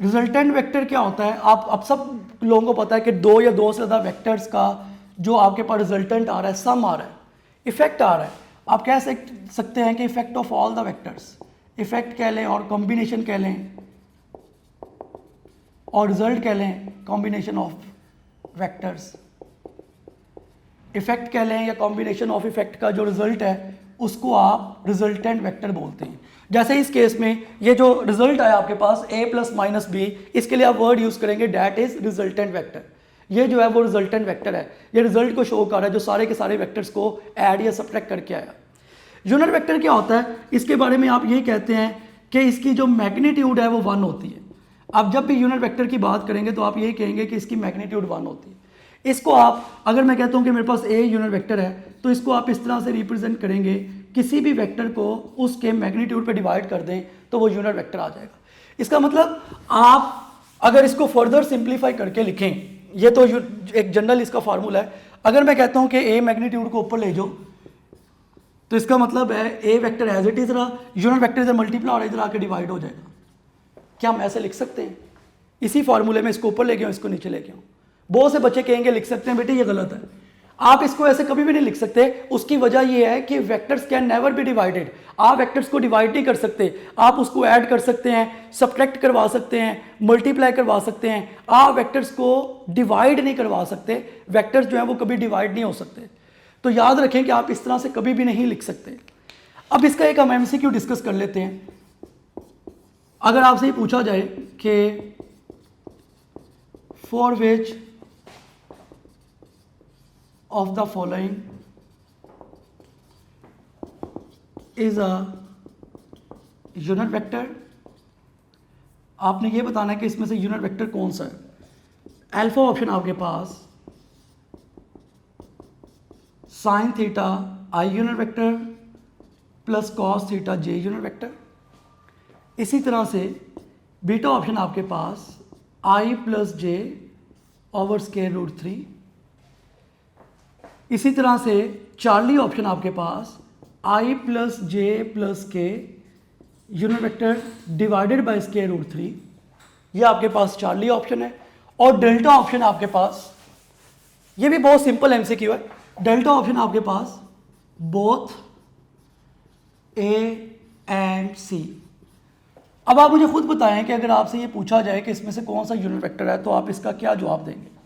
A: रिजल्टेंट वेक्टर क्या होता है, आप सब लोगों को पता है कि दो या दो से ज़्यादा वेक्टर्स का जो आपके पास रिजल्टेंट आ रहा है, सम आ रहा है, इफेक्ट आ रहा है। आप कह सकते हैं कि effect of all the vectors, effect कह लें और कॉम्बिनेशन कह लें, और रिजल्ट कह लें कॉम्बिनेशन ऑफ वेक्टर्स। इफेक्ट कह लें या कॉम्बिनेशन ऑफ इफेक्ट का जो रिजल्ट है उसको आप रिजल्टेंट वेक्टर बोलते हैं। जैसे इस केस में ये जो रिजल्ट आया आपके पास a प्लस माइनस बी, इसके लिए आप वर्ड यूज करेंगे डैट इज रिजल्टेंट वेक्टर। ये जो है वो रिजल्टेंट वेक्टर है, ये रिजल्ट को शो कर रहा है जो सारे के सारे वेक्टर्स को ऐड या सब्ट्रैक्ट करके आया। यूनिट वेक्टर क्या होता है, इसके बारे में आप ये कहते हैं कि इसकी जो मैग्नीट्यूड है वो 1 होती है। आप जब भी यूनिट वेक्टर की बात करेंगे तो आप ये कहेंगे कि इसकी मैग्नीट्यूड 1 होती है। इसको आप, अगर मैं कहता हूँ कि मेरे पास ए यूनिट वेक्टर है तो इसको आप इस तरह से रिप्रेजेंट करेंगे, किसी भी वेक्टर को उसके मैग्नीट्यूड पे डिवाइड कर दें तो वो यूनिट वेक्टर आ जाएगा। इसका मतलब आप अगर इसको फर्दर सिंप्लीफाई करके लिखें, ये तो एक जनरल इसका फार्मूला है। अगर मैं कहता हूँ कि ए मैग्नीट्यूड को ऊपर ले जाओ तो इसका मतलब है ए वेक्टर एज इट इज रहा, यूनिट वेक्टर इधर मल्टीप्लाई और इधर आके डिवाइड हो जाएगा। क्या हम ऐसे लिख सकते हैं? इसी फार्मूले में इसको ऊपर ले गया इसको नीचे ले गया। बहुत से बच्चे कहेंगे लिख सकते हैं, बेटे ये गलत है, आप इसको ऐसे कभी भी नहीं लिख सकते। उसकी वजह यह है कि vectors can never be divided. आप वेक्टर्स को डिवाइड नहीं कर सकते, आप उसको ऐड कर सकते हैं, सब्ट्रैक्ट करवा सकते हैं, मल्टीप्लाई करवा सकते हैं, आप वेक्टर्स को डिवाइड नहीं करवा सकते। वेक्टर्स जो है वो कभी डिवाइड नहीं हो सकते। तो याद रखें कि आप इस तरह से कभी भी नहीं लिख सकते। अब इसका एक हम एमसीक्यू डिस्कस कर लेते हैं। अगर आपसे ये पूछा जाए कि for which of the following is a unit vector, आपने ये बताना है कि इसमें से यूनिट वेक्टर कौन सा है। अल्फा ऑप्शन आपके पास sine theta I unit vector plus cos theta J unit vector. इसी तरह से बीटा ऑप्शन आपके पास I plus J over square root 3। इसी तरह से चार्ली ऑप्शन आपके पास I plus J plus K unit vector divided by square root 3, ये आपके पास चार्ली ऑप्शन है। और डेल्टा ऑप्शन आपके पास, ये भी बहुत सिंपल एमसीक्यू है, डेल्टा ऑप्शन आपके पास बोथ ए एंड सी। अब आप मुझे खुद बताएं कि अगर आपसे ये पूछा जाए कि इसमें से कौन सा यूनिट वेक्टर है तो आप इसका क्या जवाब देंगे।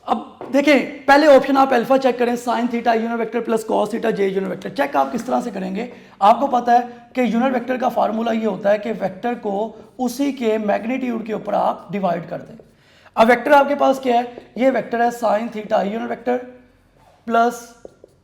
A: अब देखें, पहले ऑप्शन आप अल्फा चेक करें, sine theta unit vector plus cos theta J unit vector. Check आप किस तरह से करेंगे? आपको पता है कि यूनिट वेक्टर का फार्मूला ये होता है कि वेक्टर को उसी के मैग्नीट्यूड के ऊपर आप डिवाइड कर दें। अब वेक्टर आपके पास क्या है? ये वेक्टर है sign theta unit vector plus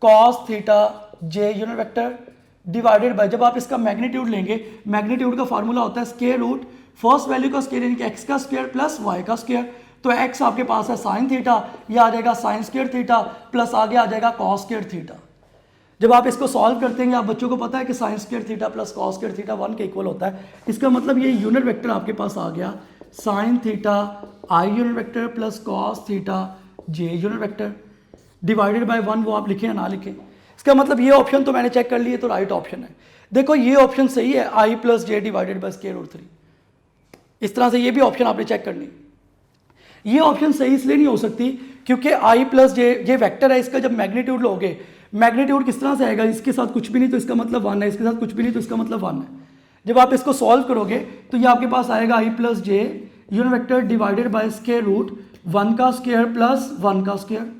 A: cos theta J unit vector divided bye, जब आप इसका मैग्नीट्यूड लेंगे, मैग्नीट्यूड का फार्मूला होता है स्क्वायर रूट फर्स्ट वैल्यू का स्क्वायर यानी कि एक्स का स्क्वायर प्लस वाई का स्क्वायर। तो x आपके पास है साइन थीटा, ये आ जाएगा साइन स्क्वायर थीटा प्लस आगे आ जाएगा कॉस स्क्वायर थीटा। जब आप इसको सॉल्व करते हैं, आप बच्चों को पता है कि sine square theta plus cos square theta 1 के इक्वल होता है। इसका मतलब ये यूनिट वेक्टर आपके पास आ गया sign theta I unit vector plus cos theta J unit vector divided bye 1, वो आप लिखें या ना लिखें। इसका मतलब ये ऑप्शन तो मैंने चेक कर लिए तो राइट ऑप्शन है। देखो ये ऑप्शन सही है, I plus J divided by square root 3। इस तरह से ये भी ऑप्शन आपने चेक करनी। ये ऑप्शन सही इसलिए नहीं हो सकती क्योंकि आई प्लस जे ये वेक्टर है, इसका जब मैग्नीट्यूड लोगे, मैग्नीट्यूड किस तरह से आएगा? इसके साथ कुछ भी नहीं तो इसका मतलब 1 है, इसके साथ कुछ भी नहीं तो इसका मतलब 1 है। जब आप इसको सॉल्व करोगे तो ये आपके पास आएगा I plus J unit vector divided by square root 1 का स्क्वायर प्लस 1 का स्क्वायर।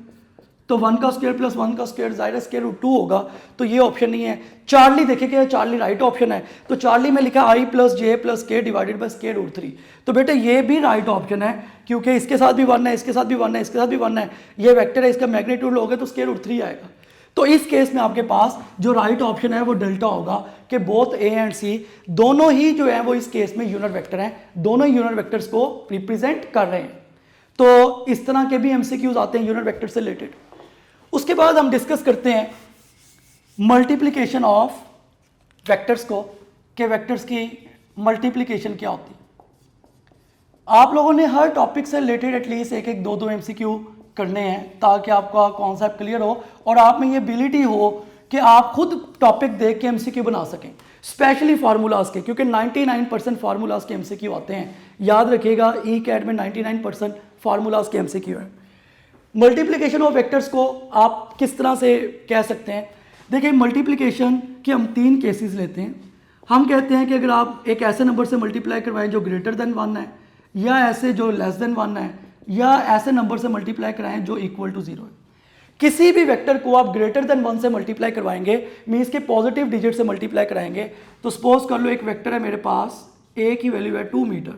A: तो 1 का स्क्वायर प्लस 1 का स्क्वायर जाहिर स्क्वायर रूट 2 होगा, तो ये ऑप्शन नहीं है। चार्ली देखिए क्या, चार्ली राइट ऑप्शन है, तो चार्ली में लिखा आई प्लस जे प्लस के डिवाइडेड बाय स्क्वायर रूट 3। तो बेटे ये भी राइट ऑप्शन है, क्योंकि इसके साथ भी 1 है, इसके साथ भी 1 है, इसके साथ भी 1 है, ये वेक्टर है, इसका मैग्नीट्यूड लोगे तो स्क्वायर रूट 3 आएगा। तो इस केस में आपके पास जो राइट ऑप्शन है वो डेल्टा होगा, कि बोथ ए एंड सी दोनों ही जो है वो इस केस में यूनिट वेक्टर हैं, दोनों ही यूनिट वेक्टर्स को रिप्रेजेंट कर रहे हैं। तो इस तरह के भी एमसीक्यूज आते हैं यूनिट वेक्टर से रिलेटेड। उसके बाद हम डिस्कस करते हैं मल्टीप्लिकेशन ऑफ वेक्टर्स को, कि वेक्टर्स की मल्टीप्लिकेशन क्या होती है। आप लोगों ने हर टॉपिक से रिलेटेड एटलीस्ट एक एक दो दो एमसीक्यू करने हैं, ताकि आपका कॉन्सेप्ट क्लियर हो और आप में ये एबिलिटी हो कि आप खुद टॉपिक देख के एमसीक्यू बना सकें, स्पेशली फार्मूलाज के, क्योंकि 99% फार्मूलाज के एमसीक्यू आते हैं। याद रखिएगा ई कैट में 99% फार्मूलाज के एमसीक्यू हैं। मल्टीप्लिकेशन ऑफ वेक्टर्स को आप किस तरह से कह सकते हैं? देखिए मल्टीप्लिकेशन के हम 3 केसेस लेते हैं। हम कहते हैं कि अगर आप एक ऐसे नंबर से मल्टीप्लाई करवाएं जो ग्रेटर देन 1 है, या ऐसे जो लेस देन 1 है, या ऐसे नंबर से मल्टीप्लाई कराएं जो इक्वल टू 0 है। किसी भी वेक्टर को आप ग्रेटर देन 1 से मल्टीप्लाई करवाएंगे, मीन्स के पॉजिटिव डिजिट से मल्टीप्लाई कराएंगे। तो सपोज कर लो एक वेक्टर है मेरे पास, ए की वैल्यू है 2 मीटर,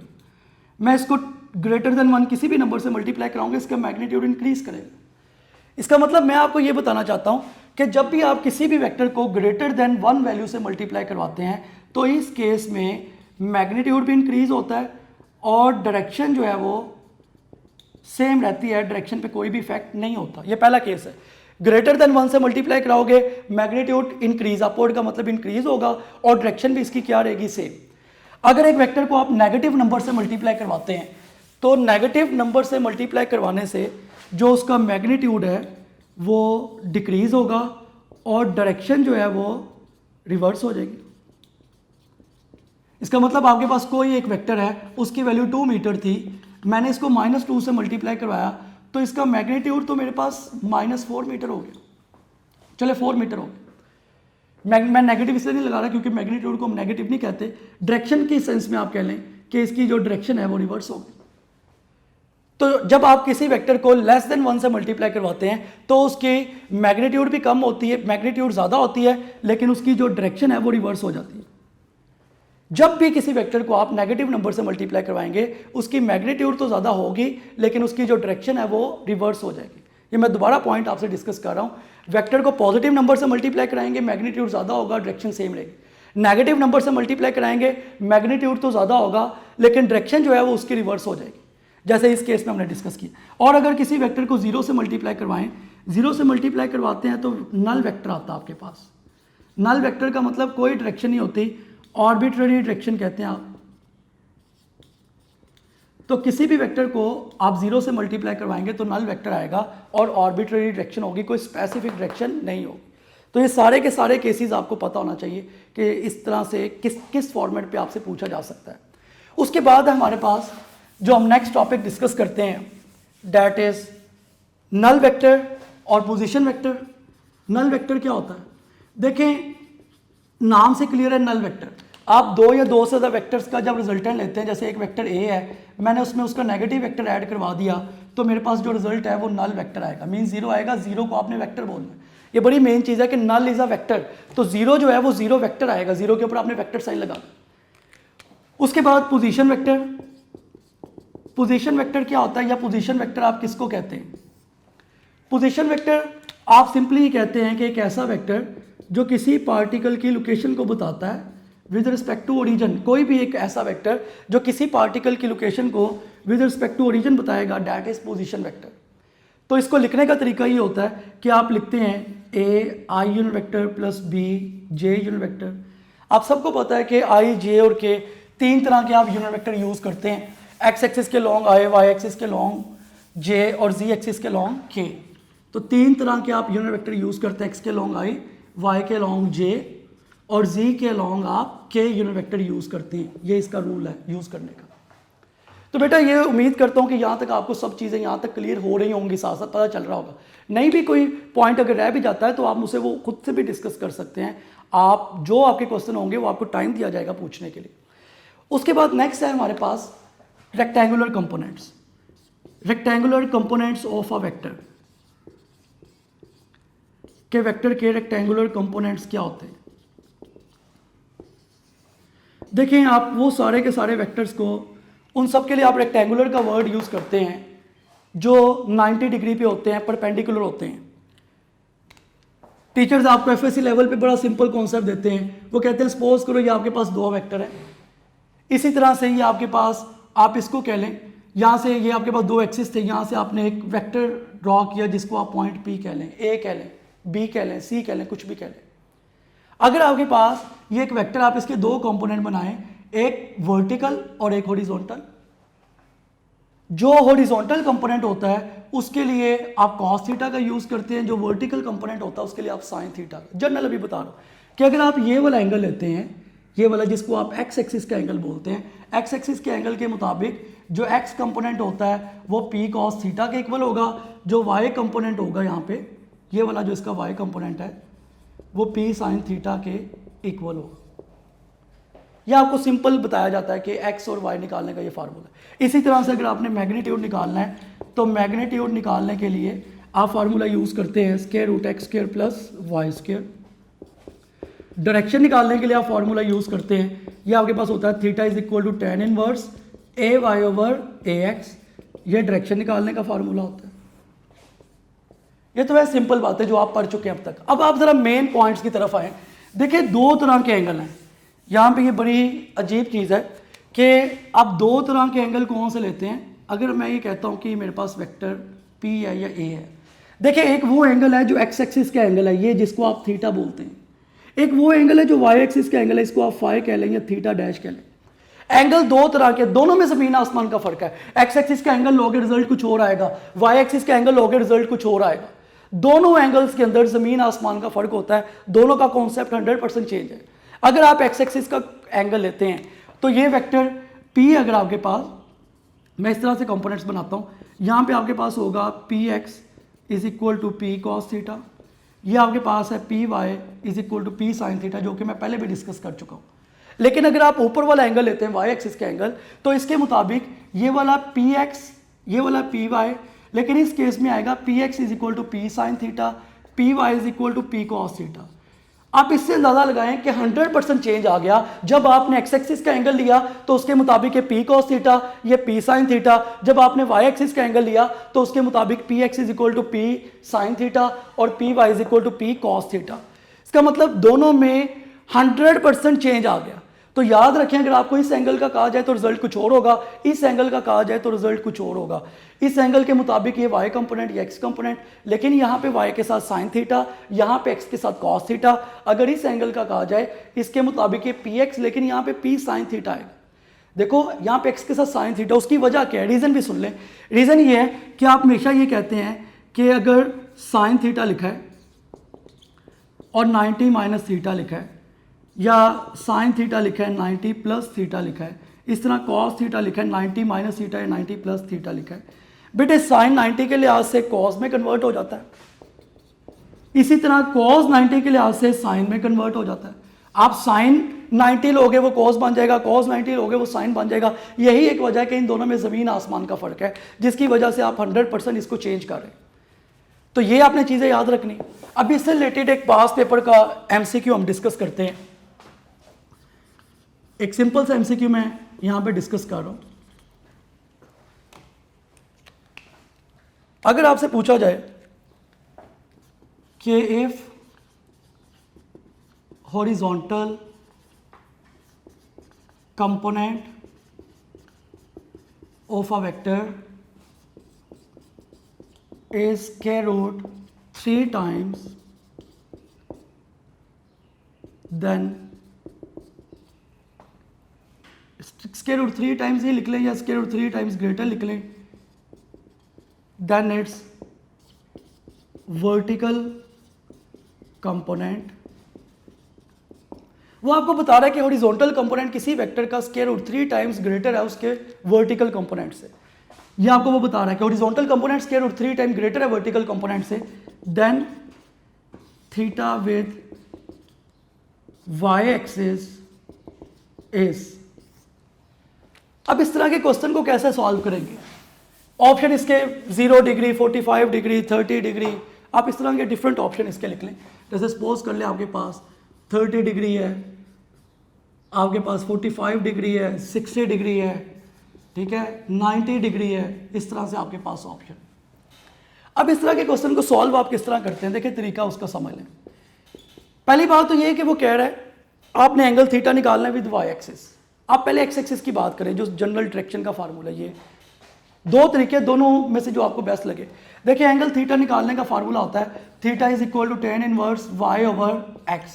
A: मैं इसको ग्रेटर देन 1 किसी भी नंबर से मल्टीप्लाई कराऊंगा, इसका मैग्नीट्यूड इंक्रीज करेगा। इसका मतलब मैं आपको ये बताना चाहता हूं कि जब भी आप किसी भी वेक्टर को ग्रेटर देन 1 वैल्यू से मल्टीप्लाई करवाते हैं, तो इस केस में मैग्नीट्यूड भी इंक्रीज होता है और डायरेक्शन जो है वो सेम रहती है, डायरेक्शन पे कोई भी इफेक्ट नहीं होता। ये पहला केस है। ग्रेटर देन 1 से मल्टीप्लाई कराओगे, मैग्नीट्यूड इंक्रीज, अपवर्ड का मतलब इंक्रीज होगा और डायरेक्शन भी इसकी क्या रहेगी, सेम। अगर एक वेक्टर को आप नेगेटिव नंबर से मल्टीप्लाई करवाते हैं, तो नेगेटिव नंबर से मल्टीप्लाई करवाने से जो उसका मैग्नीट्यूड है वो डिक्रीज होगा और डायरेक्शन जो है वो रिवर्स हो जाएगी। इसका मतलब आपके पास कोई एक वेक्टर है, उसकी वैल्यू 2 मीटर थी, मैंने इसको -2 से मल्टीप्लाई करवाया, तो इसका मैग्नीट्यूड तो मेरे पास -4 मीटर हो गया। चले 4 मीटर हो गया। मैं नेगेटिव इसलिए नहीं लगा रहा क्योंकि मैग्नीट्यूड को हम नेगेटिव नहीं कहते, डायरेक्शन की सेंस में आप कह लें कि इसकी जो डायरेक्शन है वो रिवर्स होगी। तो जब आप किसी वेक्टर को लेस देन 1 से मल्टीप्लाई करवाते हैं तो उसकी मैग्नीट्यूड भी कम होती है, मैग्नीट्यूड ज़्यादा होती है, लेकिन उसकी जो डायरेक्शन है वो रिवर्स हो जाती है। जब भी किसी वेक्टर को आप नेगेटिव नंबर से मल्टीप्लाई करवाएंगे, उसकी मैग्नीट्यूड तो ज़्यादा होगी, लेकिन उसकी जो डायरेक्शन है वो रिवर्स हो जाएगी। ये मैं दोबारा पॉइंट आपसे डिस्कस कर रहा हूँ। वेक्टर को पॉजिटिव नंबर से मल्टीप्लाई कराएंगे, मैग्नीट्यूड ज़्यादा होगा, डायरेक्शन सेम रहेगी। नेगेटिव नंबर से मल्टीप्लाई कराएंगे, मैग्नीट्यूड तो ज़्यादा होगा, लेकिन डायरेक्शन जो है वो उसकी रिवर्स हो जाएगी, जैसे इस केस में हमने डिस्कस किया। और अगर किसी वेक्टर को 0 से मल्टीप्लाई करवाएं, 0 से मल्टीप्लाई करवाते हैं तो नल वेक्टर आता है आपके पास। नल वेक्टर का मतलब कोई डायरेक्शन नहीं होती, आर्बिट्ररी डायरेक्शन कहते हैं आप। तो किसी भी वेक्टर को आप 0 से मल्टीप्लाई करवाएंगे तो नल वेक्टर आएगा और आर्बिट्ररी डायरेक्शन होगी, कोई स्पेसिफिक डायरेक्शन नहीं होगी। तो ये सारे के सारे केसेस आपको पता होना चाहिए कि इस तरह से किस फॉर्मेट पे आपसे पूछा जा सकता है। उसके बाद हमारे पास जो हम नेक्स्ट टॉपिक डिस्कस करते हैं, दैट इज नल वेक्टर और पोजीशन वेक्टर। नल वेक्टर क्या होता है? देखें, नाम से क्लियर है नल वेक्टर। आप 2 या 2 से ज़्यादा वेक्टर्स का जब रिजल्टेंट लेते हैं, जैसे एक वेक्टर ए है, मैंने उसमें उसका नेगेटिव वेक्टर ऐड करवा दिया, तो मेरे पास जो रिजल्ट है वो नल वेक्टर आएगा, मीन 0 आएगा। 0 को आपने वेक्टर बोलना है। ये बड़ी मेन चीज़ है कि नल इज़ अ वेक्टर, तो 0 जो है वो 0 वेक्टर आएगा, 0 के ऊपर आपने वेक्टर साइन लगा। उसके बाद पोजीशन वेक्टर। पोजीशन वेक्टर क्या होता है, या पोजीशन वेक्टर आप किसको कहते हैं? पोजीशन वेक्टर आप सिंपली कहते हैं कि एक ऐसा वेक्टर जो किसी पार्टिकल की लोकेशन को बताता है विद रिस्पेक्ट टू ओरिजिन। कोई भी एक ऐसा वेक्टर जो किसी पार्टिकल की लोकेशन को विद रिस्पेक्ट टू ओरिजिन बताएगा, दैट इज पोजीशन वेक्टर। तो इसको लिखने का तरीका ये होता है कि आप लिखते हैं A I unit vector plus B J unit vector. आप सबको पता है कि आई, जे और के 3 तरह के आप यूनिट वेक्टर यूज़ करते हैं। एक्स एक्सिस के लॉन्ग आई, वाई एक्सिस के लॉन्ग जे और जी एक्सिस के लॉन्ग के। तो 3 तरह के आप यूनिट वेक्टर यूज़ करते हैं, एक्स के लॉन्ग आई, वाई के लॉन्ग जे और जी के लॉन्ग आप के यूनिट वेक्टर यूज़ करते हैं। ये इसका रूल है यूज़ करने का। तो बेटा ये उम्मीद करता हूँ कि यहाँ तक आपको सब चीज़ें यहाँ तक क्लियर हो रही होंगी, साथ साथ पता चल रहा होगा। नहीं भी कोई पॉइंट अगर रह भी जाता है तो आप मुझसे वो खुद से भी डिस्कस कर सकते हैं। आप जो आपके क्वेश्चन होंगे वो आपको टाइम दिया जाएगा पूछने के लिए। उसके बाद नेक्स्ट है हमारे पास rectangular components, rectangular components of a vector, के वेक्टर के रेक्टेंगुलर कंपोनेंट्स क्या होते हैं? देखें आप वो सारे के सारे वेक्टर्स को, उन सब के लिए आप रेक्टेंगुलर का वर्ड यूज़ करते हैं जो 90 डिग्री पे होते हैं, परपेंडिकुलर होते हैं। टीचर्स आपको एफएससी लेवल पे बड़ा सिंपल कॉन्सेप्ट देते हैं, वो कहते हैं सपोज करो ये आपके पास दो वेक्टर है, इसी तरह से ये आपके पास, आप इसको कह लें, यहाँ से ये आपके पास दो एक्सिस थे, यहाँ से आपने एक वेक्टर ड्रॉ किया जिसको आप पॉइंट पी कह लें, ए कह लें, बी कह लें, सी कह लें, कुछ भी कह लें। अगर आपके पास ये एक वेक्टर, आप इसके दो कंपोनेंट बनाएं, एक वर्टिकल और एक हॉरिजॉन्टल। जो हॉरिजॉन्टल कंपोनेंट होता है उसके लिए आप कॉस थीटा का यूज करते हैं, जो वर्टिकल कंपोनेंट होता है उसके लिए आप साइन थीटा। जनरल अभी बता रहा हूं कि अगर आप ये वाला एंगल लेते हैं, ये वाला जिसको आप एक्स एक्सिस का एंगल बोलते हैं, एक्स एक्सिस के एंगल के मुताबिक जो एक्स कंपोनेंट होता है वो पी कॉस थीटा के इक्वल होगा, जो वाई कंपोनेंट होगा यहाँ पे, ये वाला जो इसका वाई कंपोनेंट है वो पी साइन थीटा के इक्वल होगा। यह आपको सिंपल बताया जाता है कि एक्स और वाई निकालने का ये फार्मूला है। इसी तरह से अगर आपने मैग्नीट्यूड निकालना है तो मैग्नीट्यूड निकालने के लिए आप फार्मूला यूज करते हैं square root X square plus Y square. Direction निकालने के लिए आप फार्मूला यूज करते हैं, ये आपके पास होता है theta is equal to tan inverse A Y over A X, ये डायरेक्शन निकालने का फार्मूला होता है। ये तो वैसे सिंपल बात है जो आप पढ़ चुके हैं अब तक। अब आप जरा मेन पॉइंट्स की तरफ आए। देखिए दो तरह के एंगल हैं यहाँ पे, ये बड़ी अजीब चीज़ है कि आप दो तरह के एंगल कौन से लेते हैं। अगर मैं ये कहता हूँ कि मेरे पास वेक्टर P है या A है, देखिए एक वो एंगल है जो एक्स एक्सिस का एंगल है, ये जिसको आप थीटा बोलते हैं, एक वो एंगल है जो वाई एक्सिस का एंगल है, इसको आप फाई कह लें या थीटा डैश कह लें। एंगल दो तरह के, दोनों में जमीन आसमान का फर्क है। एक्स एक्सिस का एंगल लोगे रिजल्ट कुछ और आएगा, वाई एक्सिस का एंगल लोगे रिजल्ट कुछ और आएगा। दोनों एंगल्स के अंदर जमीन आसमान का फर्क होता है, दोनों का कॉन्सेप्ट 100% चेंज है। अगर आप एक्स एक्सिस का एंगल लेते हैं तो ये वेक्टर P अगर आपके पास, मैं इस तरह से कंपोनेंट्स बनाता हूँ, यहाँ पे आपके पास होगा P X is equal to P cos theta, ये आपके पास है P Y is equal to P sine theta, जो कि मैं पहले भी डिस्कस कर चुका हूँ। लेकिन अगर आप ऊपर वाला एंगल लेते हैं वाई एक्सिस का एंगल, तो इसके मुताबिक ये वाला पी एक्स, ये वाला पी वाई, लेकिन इस केस में आएगा P X is equal to P sine theta, P Y is equal to P cos theta. आप इससे अंदाजा लगाएं कि 100% चेंज आ गया। जब आपने एक्स एक्सिस का एंगल लिया तो उसके मुताबिक ये पी कॉस थीटा, ये पी साइन थीटा। जब आपने वाई एक्सिस का एंगल लिया तो उसके मुताबिक P X is equal to P sine theta और P Y is equal to P cos theta. इसका मतलब दोनों में 100% चेंज आ गया। तो याद रखें, अगर आपको इस एंगल का कहा जाए तो रिजल्ट कुछ और होगा, इस एंगल का कहा जाए तो रिजल्ट कुछ और होगा। इस एंगल के मुताबिक ये वाई कंपोनेंट, ये एक्स कंपोनेंट, लेकिन यहाँ पे वाई के साथ साइन थीटा, यहाँ पे एक्स के साथ कॉस थीटा। अगर इस एंगल का कहा जाए इसके मुताबिक ये पी एक्स, लेकिन यहाँ पे पी साइन थीटा आएगा। देखो यहाँ पे एक्स के साथ साइन थीटा, उसकी वजह क्या है, रीजन भी सुन लें। रीजन ये है कि आप हमेशा ये कहते हैं कि अगर साइन थीटा लिखा है और 90 माइनस थीटा लिखा है, या साइन थीटा लिखा है 90 प्लस थीटा लिखा है, इस तरह कॉस थीटा लिखा है 90 माइनस थीटा या 90 प्लस थीटा लिखा है, बेटे साइन 90 के लिहाज से कॉस में कन्वर्ट हो जाता है, इसी तरह कॉस 90 के लिहाज से साइन में कन्वर्ट हो जाता है। आप साइन 90 लोगे वो कॉस बन जाएगा, कॉस 90 लोगे वो साइन बन जाएगा। यही एक वजह है कि इन दोनों में ज़मीन आसमान का फ़र्क है, जिसकी वजह से आप 100% इसको चेंज कर रहे हैं। तो ये आपने चीज़ें याद रखनी। अब इससे रिलेटेड एक पास पेपर का MCQ हम डिस्कस करते हैं। एक सिंपल सा MCQ मैं यहां पे डिस्कस कर रहा हूं। अगर आपसे पूछा जाए कि if horizontal component of a vector is square root 3 times, then square root 3 times ही लिख लें या स्क्वायर रूट 3 टाइम्स ग्रेटर लिख लें, देन इट्स वर्टिकल कंपोनेंट। वो आपको बता रहा है कि हॉरिजॉन्टल कंपोनेंट किसी वेक्टर का स्क्वायर रूट 3 टाइम्स ग्रेटर है उसके वर्टिकल कंपोनेंट से। ये आपको वो बता रहा है कि horizontal component square root 3 time greater है वर्टिकल कंपोनेंट से, then theta with Y axis is. अब इस तरह के क्वेश्चन को कैसे सॉल्व करेंगे? ऑप्शन इसके 0 डिग्री, 45 डिग्री, 30 डिग्री, आप इस तरह के डिफरेंट ऑप्शन इसके लिख लें। जैसे सपोज कर लें आपके पास 30 डिग्री है, आपके पास 45 डिग्री है, 60 डिग्री है, ठीक है, 90 डिग्री है, इस तरह से आपके पास ऑप्शन। अब इस तरह के क्वेश्चन को सॉल्व आप किस तरह करते हैं, देखिए तरीका उसका समझ लें। पहली बात तो ये है कि वो कह रहा है आपने एंगल थीटा निकालना है विद वाई एक्सिस। आप पहले एक्स एक्सिस की बात करें, जो जनरल डायरेक्शन का फार्मूला, ये दो तरीके, दोनों में से जो आपको बेस्ट लगे। देखिए एंगल थीटा निकालने का फार्मूला होता है theta is equal to tan inverse y over x।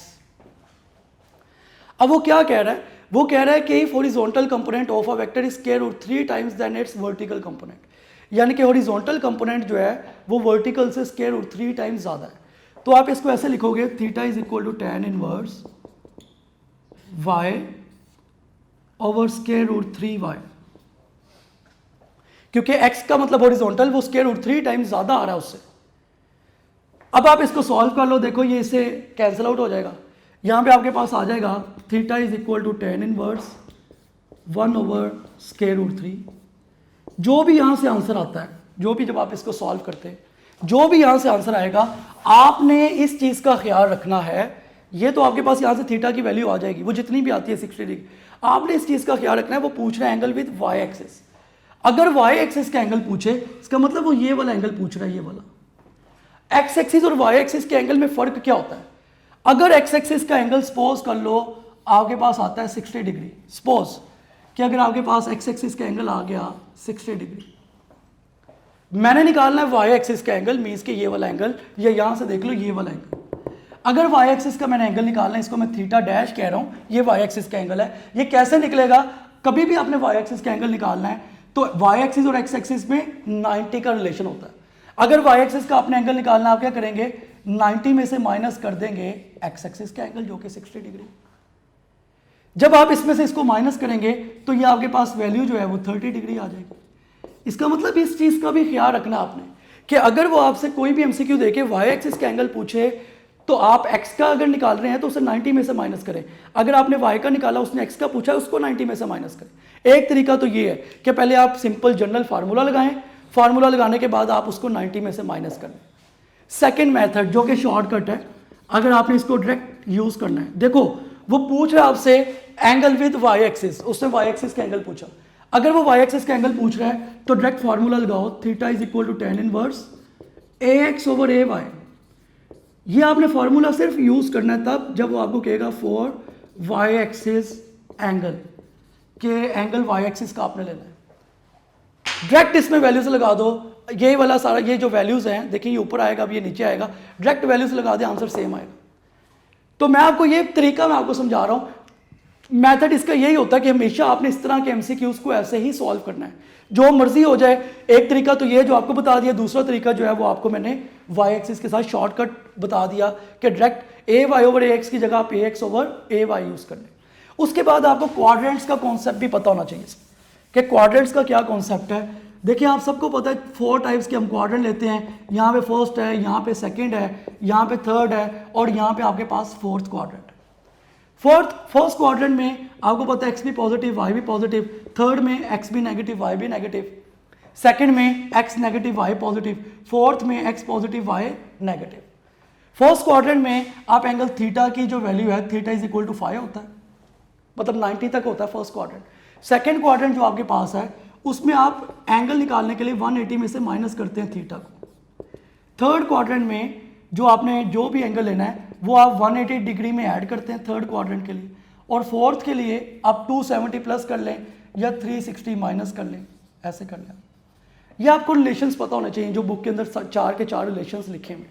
A: अब वो क्या कह रहा है? वो कह रहा है कि if horizontal component of a vector is square root 3 times then its vertical component, यानी कि हॉरिजॉन्टल कंपोनेंट जो है वो वर्टिकल से स्क्वायर रूट 3 टाइम्स ज़्यादा है। तो आप इसको ऐसे लिखोगे theta is equal to tan inverse y over square root 3y, क्योंकि x का मतलब हॉरिजॉन्टल वो स्क्वायर रूट 3 टाइम्स ज़्यादा आ रहा है उससे। अब आप इसको सॉल्व कर लो, देखो ये इससे कैंसिल आउट हो जाएगा। यहाँ पे आपके पास आ जाएगा theta is equal to tan inverse 1 over square root 3। जो भी यहाँ से आंसर आता है, जो भी जब आप इसको सॉल्व करते हैं, जो भी यहाँ से आंसर आएगा, आपने इस चीज़ का ख्याल रखना है। ये तो आपके पास यहाँ से थीटा की वैल्यू आ जाएगी, वो जितनी भी आती है 60 डिग्री। आपने इस चीज़ का ख्याल रखना है, वो पूछ रहा है एंगल विद वाई एक्सिस। अगर वाई एक्सिस का एंगल पूछे, इसका मतलब वो ये वाला एंगल पूछ रहा है, ये वाला। एक्स एक्सिस और वाई एक्सिस के एंगल में फ़र्क क्या होता है? अगर एक्स एक्सिस का एंगल सपोज कर लो आपके पास आता है 60 डिग्री, सपोज कि अगर आपके पास एक्स एक्सिस का एंगल आ गया 60 डिग्री, मैंने निकालना है वाई एक्सिस का एंगल, मीन्स कि ये वाला एंगल, या यहां से देख लो ये वाला एंगल। अगर वाई एक्सिस का मैंने एंगल निकालना है, इसको मैं थीटा डैश कह रहा हूं, ये वाई एक्सिस का एंगल है। ये कैसे निकलेगा? कभी भी आपने वाई एक्सिस का एंगल निकालना है तो वाई एक्सिस और एक्स एक्सिस में 90 का रिलेशन होता है। अगर वाई एक्सिस का आपने एंगल निकालना, आप क्या करेंगे? 90 में से माइनस कर देंगे एक्स एक्सिस का एंगल जो कि 60 डिग्री। जब आप इसमें से इसको माइनस करेंगे तो ये आपके पास वैल्यू जो है वो 30 डिग्री आ जाएगी। इसका मतलब इस चीज का भी ख्याल रखना आपने कि अगर वो आपसे कोई भी एमसीक्यू देके वाई एक्सिस का एंगल पूछे तो आप एक्स का अगर निकाल रहे हैं तो उसे 90 में से माइनस करें। अगर आपने वाई का निकाला, उसने एक्स का पूछा, उसको 90 में से माइनस करें। एक तरीका तो ये है कि पहले आप सिंपल जनरल फार्मूला लगाएं, फार्मूला लगाने के बाद आप उसको 90 में से माइनस करें। सेकेंड मेथड जो कि शॉर्टकट है, अगर आपने इसको डायरेक्ट यूज करना है, देखो वो पूछ रहा है आपसे एंगल विद वाई एक्सिस, उसने वाई एक्सिस का एंगल पूछा। अगर वो वाई एक्सिस का एंगल पूछ रहा है तो डायरेक्ट फार्मूला लगाओ theta is equal to tan inverse ax over ay। ये आपने फार्मूला सिर्फ यूज करना है तब जब वो आपको कहेगा फॉर वाई एक्सिस एंगल, के एंगल वाई एक्सिस का आपने लेना है। डायरेक्ट इसमें वैल्यूज लगा दो, ये वाला सारा ये जो वैल्यूज हैं, देखिए ये ऊपर आएगा, अब ये नीचे आएगा, डायरेक्ट वैल्यूज लगा दे, आंसर सेम आएगा। तो मैं आपको ये तरीका मैं आपको समझा रहा हूँ, मेथड इसका यही होता है कि हमेशा आपने इस तरह के एमसीक्यूज को ऐसे ही सॉल्व करना है, जो मर्जी हो जाए। एक तरीका तो ये जो आपको बता दिया, दूसरा तरीका जो है वो आपको मैंने वाई एक्सिस के साथ शॉर्टकट बता दिया कि direct A Y over A x की जगह आप ए एक्स ओवर ए वाई यूज कर लें। उसके बाद आपको क्वाड्रेंट्स का कॉन्सेप्ट भी पता होना चाहिए कि क्वाड्रेंट्स का क्या कॉन्सेप्ट है। देखिए आप सबको पता है 4 टाइप्स के हम क्वाड्रेंट लेते हैं। यहाँ पे फर्स्ट है, यहाँ पे सेकंड है, यहाँ पे थर्ड है, और यहाँ पे आपके पास फोर्थ क्वाड्रेंट। फर्स्ट क्वाड्रेंट में आपको पता है एक्स भी पॉजिटिव वाई भी पॉजिटिव, थर्ड में एक्स भी नेगेटिव वाई भी नेगेटिव, सेकंड में X negative Y positive, fourth में X positive Y negative. First quadrant में आप एंगल थीटा की जो वैल्यू है थीटा इज इक्वल टू 5 होता है, मतलब 90 तक होता है फर्स्ट क्वाड्रेंट। सेकंड क्वाड्रेंट जो आपके पास है उसमें आप एंगल निकालने के लिए 180 में से माइनस करते हैं थीटा को। थर्ड क्वाड्रेंट में जो आपने जो भी एंगल लेना है वो आप 180 डिग्री में ऐड करते हैं थर्ड क्वाड्रेंट के लिए, और फोर्थ के लिए आप 270 प्लस कर लें या 360 माइनस कर लें, ऐसे कर लें। ये आपको रिलेशंस पता होने चाहिए जो बुक के अंदर 4 के 4 रिलेशंस लिखे हुए।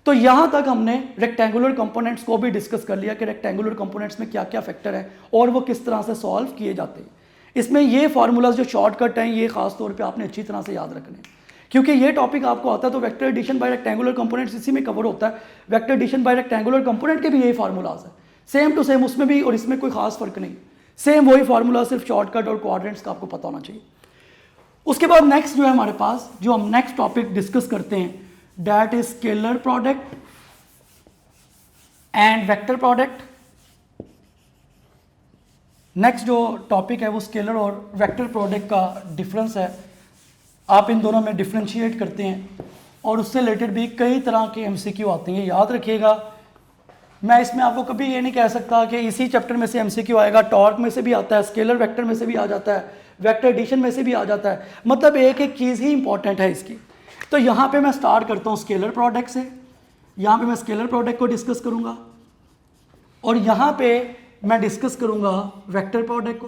A: तो यहाँ तक हमने रेक्टेंगुलर कंपोनेंट्स को भी डिस्कस कर लिया कि रेक्टेंगुलर कंपोनेंट्स में क्या क्या फैक्टर है और वो किस तरह से सॉल्व किए जाते हैं। इसमें ये फार्मूलाज जो शॉर्टकट हैं ये खास तौर पे आपने अच्छी तरह से याद रखने हैं, क्योंकि ये टॉपिक आपको आता है तो vector addition by rectangular components इसी में कवर होता है। Vector addition by rectangular component के भी यही फार्मूलाज है, सेम टू सेम उसमें भी, और इसमें कोई खास फर्क नहीं, सेम वही फार्मूला, सिर्फ शॉर्टकट और क्वाड्रेंट्स का आपको पता होना चाहिए। उसके बाद नेक्स्ट जो है हमारे पास जो हम नेक्स्ट टॉपिक डिस्कस करते हैं that is scalar product and vector product. Next जो टॉपिक है वो स्केलर और वेक्टर प्रोडक्ट का डिफरेंस है। आप इन दोनों में डिफ्रेंशिएट करते हैं और उससे रिलेटेड भी कई तरह के एमसीक्यू आते हैं, याद रखिएगा। मैं इसमें आपको कभी ये नहीं कह सकता कि इसी चैप्टर में से एमसीक्यू आएगा, टॉर्क में से भी आता है, स्केलर वेक्टर में से भी आ जाता है, वेक्टर एडिशन में से भी आ जाता है, मतलब एक एक चीज़ ही इंपॉर्टेंट है इसकी। तो यहाँ पे मैं स्टार्ट करता हूँ स्केलर प्रोडक्ट से। यहाँ पे मैं स्केलर प्रोडक्ट को डिस्कस करूँगा और यहाँ पे मैं डिस्कस करूँगा वेक्टर प्रोडक्ट को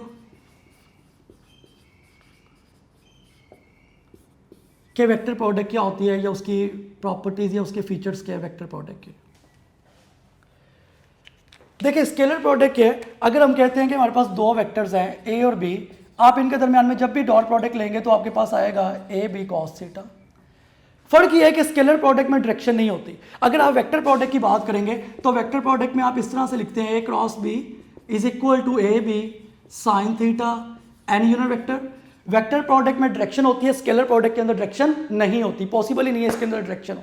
A: कि वेक्टर प्रोडक्ट क्या होती है या उसकी प्रॉपर्टीज या उसके फीचर्स क्या है वेक्टर प्रोडक्ट के। देखिए स्केलर प्रोडक्ट के अगर हम कहते हैं कि हमारे पास दो वेक्टर्स हैं ए और बी, आप इनके दरमियान में जब भी डॉट प्रोडक्ट लेंगे तो आपके पास आएगा ए बी कॉस थीटा। फर्क ये है कि स्केलर प्रोडक्ट में डायरेक्शन नहीं होती। अगर आप वेक्टर प्रोडक्ट की बात करेंगे तो वेक्टर प्रोडक्ट में आप इस तरह से लिखते हैं A cross B is equal to A B sine theta N unit vector. Vector product में डायरेक्शन होती है, स्केलर प्रोडक्ट के अंदर डायरेक्शन नहीं होती, पॉसिबल ही नहीं है इसके अंदर डायरेक्शन हो।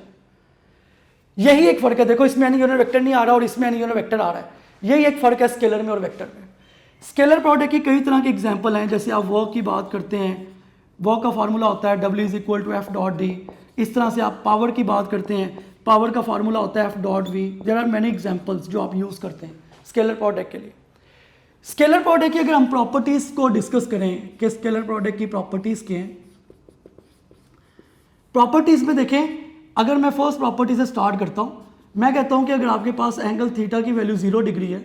A: यही एक फर्क है। देखो इसमें एन यूनिट वेक्टर नहीं आ रहा और इसमें एन यूनिट वेक्टर आ रहा है, यही एक फर्क है स्केलर में और वेक्टर में। स्केलर प्रोडक्ट की कई तरह के एग्जांपल हैं, जैसे आप वर्क की बात करते हैं, वर्क का फार्मूला होता है W is equal to F dot D. इस तरह से आप पावर की बात करते हैं, पावर का फार्मूला होता है F dot V. There are many examples जो आप यूज करते हैं स्केलर प्रोडक्ट के लिए। स्केलर प्रोडक्ट की अगर हम प्रॉपर्टीज को डिस्कस करें कि स्केलर प्रोडक्ट की प्रॉपर्टीज क्या हैं, प्रॉपर्टीज में देखें, अगर मैं फर्स्ट प्रॉपर्टी से स्टार्ट करता हूं, मैं कहता हूं कि अगर आपके पास एंगल थीटा की वैल्यू 0 डिग्री है,